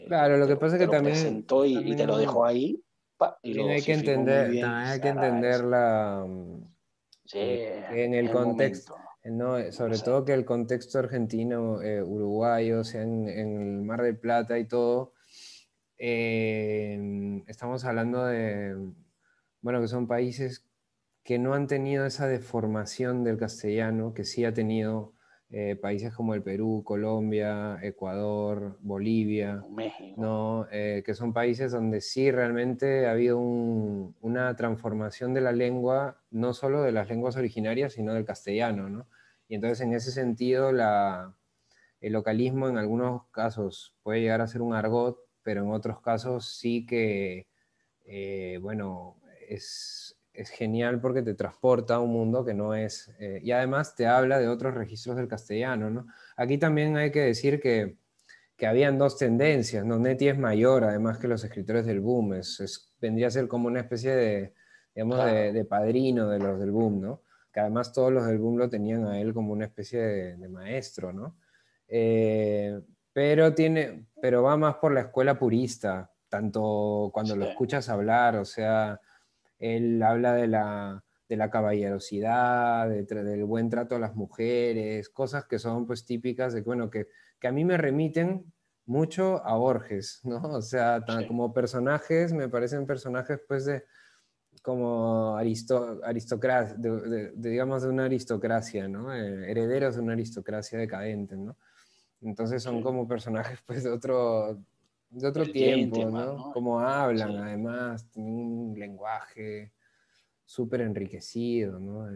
Claro, lo que pasa es Te que lo presentó y te lo dejó también ahí pa, y lo dosificó muy bien y también hay se que entender agradece. la, Sí, que en el es el contexto, momento, no, no lo sobre sé. todo que el contexto argentino, uruguayo, o sea, en el Mar del Plata y todo, estamos hablando de, bueno, que son países que no han tenido esa deformación del castellano que sí ha tenido países como el Perú, Colombia, Ecuador, Bolivia, México, ¿no? Que son países donde sí realmente ha habido una transformación de la lengua, no solo de las lenguas originarias, sino del castellano, ¿no? Y entonces en ese sentido el localismo en algunos casos puede llegar a ser un argot, pero en otros casos sí que, bueno, es genial porque te transporta a un mundo que no es, y además te habla de otros registros del castellano, ¿no? Aquí también hay que decir que habían dos tendencias, ¿no? Netti es mayor, además que los escritores del boom, vendría a ser como una especie de, digamos, claro, de padrino de los del boom, ¿no? Que además todos los del boom lo tenían a él como una especie de maestro, ¿no? Eh, pero va más por la escuela purista, tanto cuando lo sí, escuchas hablar, o sea, él habla de la caballerosidad, del buen trato a las mujeres, cosas que son pues típicas de, bueno, que a mí me remiten mucho a Borges, ¿no? O sea, sí, como personajes, me parecen personajes pues de como aristocracia, digamos de una aristocracia, ¿no? Herederos de una aristocracia decadente, ¿no? Entonces son sí. como personajes pues de otro El tiempo, gentleman, ¿no? ¿no? Como hablan, Sí, además, tienen un lenguaje súper enriquecido, ¿no?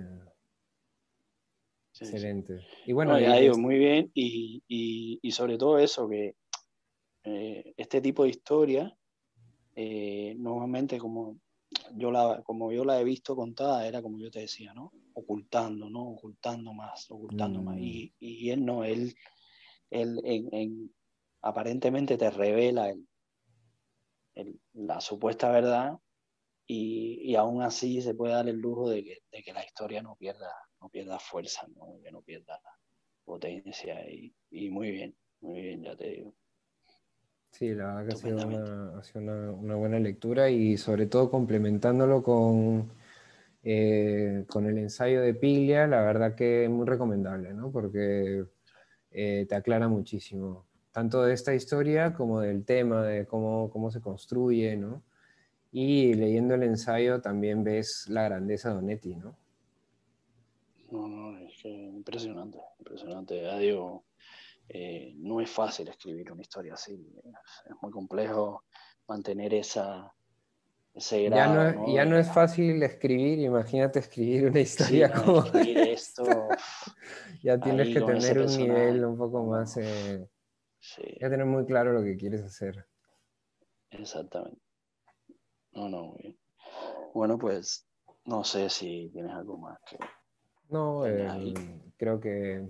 sí, sí. Excelente. Y bueno, No, ya digo, muy bien, y sobre todo eso, que este tipo de historia, normalmente como yo la he visto contada, era como yo te decía, ¿no? Ocultando, ¿no? Ocultando más, ocultando más. mm, Y él no, él aparentemente te revela la supuesta verdad, y aún así se puede dar el lujo de que la historia no pierda fuerza, ¿no? Que no pierda potencia, y muy bien, ya te digo, Sí, la verdad que estupendamente. ha sido una buena lectura y sobre todo complementándolo con el ensayo de Piglia, la verdad que es muy recomendable, ¿no? Porque te aclara muchísimo, tanto de esta historia como del tema, de cómo se construye, ¿no? Y leyendo el ensayo también ves la grandeza de Onetti, ¿no? No, no, es que impresionante, impresionante. Ya digo, no es fácil escribir una historia así, es muy complejo mantener ese grado, ¿no? Ya no es fácil escribir, imagínate escribir una Sí, historia no, como escribir esta. esto Ya tienes ahí que con ese tener un nivel personaje, un poco no, más, no, ya sí, tener muy claro lo que quieres hacer. exactamente. No, no, muy bien. Bueno, pues no sé si tienes algo más No, que añadir. creo que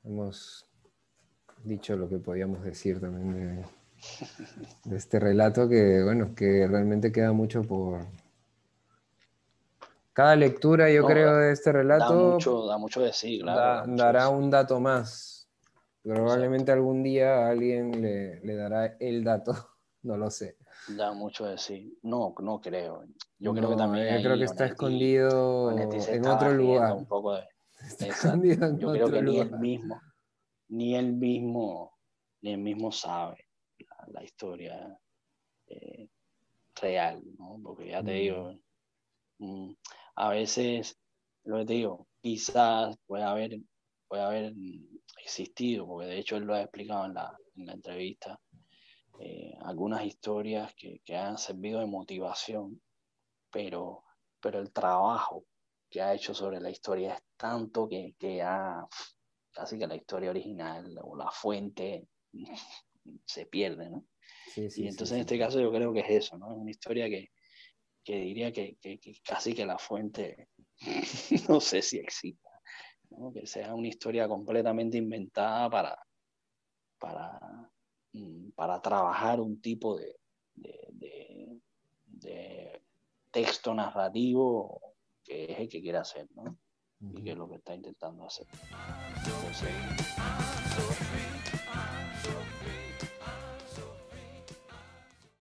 hemos dicho lo que podíamos decir también de este relato que, bueno, que realmente queda mucho por... Cada lectura, yo No, creo, de este relato da mucho de sí, claro, da mucho de dará un sí. dato más. Exacto. Probablemente algún día alguien le dará el dato, no lo sé. Da mucho de sí. No, no creo. Yo creo que No, también yo creo ahí que está Onetti escondido se en estaba otro riendo lugar. un poco de... Está Exacto. escondido en Yo creo otro que lugar. ni él mismo, ni él mismo sabe la historia eh, real, ¿no? Porque ya te Mm, digo, mm, a veces, lo que te digo, quizás puede haber existido, porque de hecho él lo ha explicado en la entrevista, algunas historias que han servido de motivación, pero, pero el trabajo que ha hecho sobre la historia es tanto que ha, casi que la historia original o la fuente se pierde, ¿no? sí, Y sí, sí, entonces en sí. este caso yo creo que es eso, ¿no? Es una historia que diría que casi que la fuente no sé si exista, ¿no? Que sea una historia completamente inventada para, para trabajar un tipo de, de, de texto narrativo que es el que quiere hacer, ¿no? Y que Ujú. es lo que está intentando hacer. Entonces,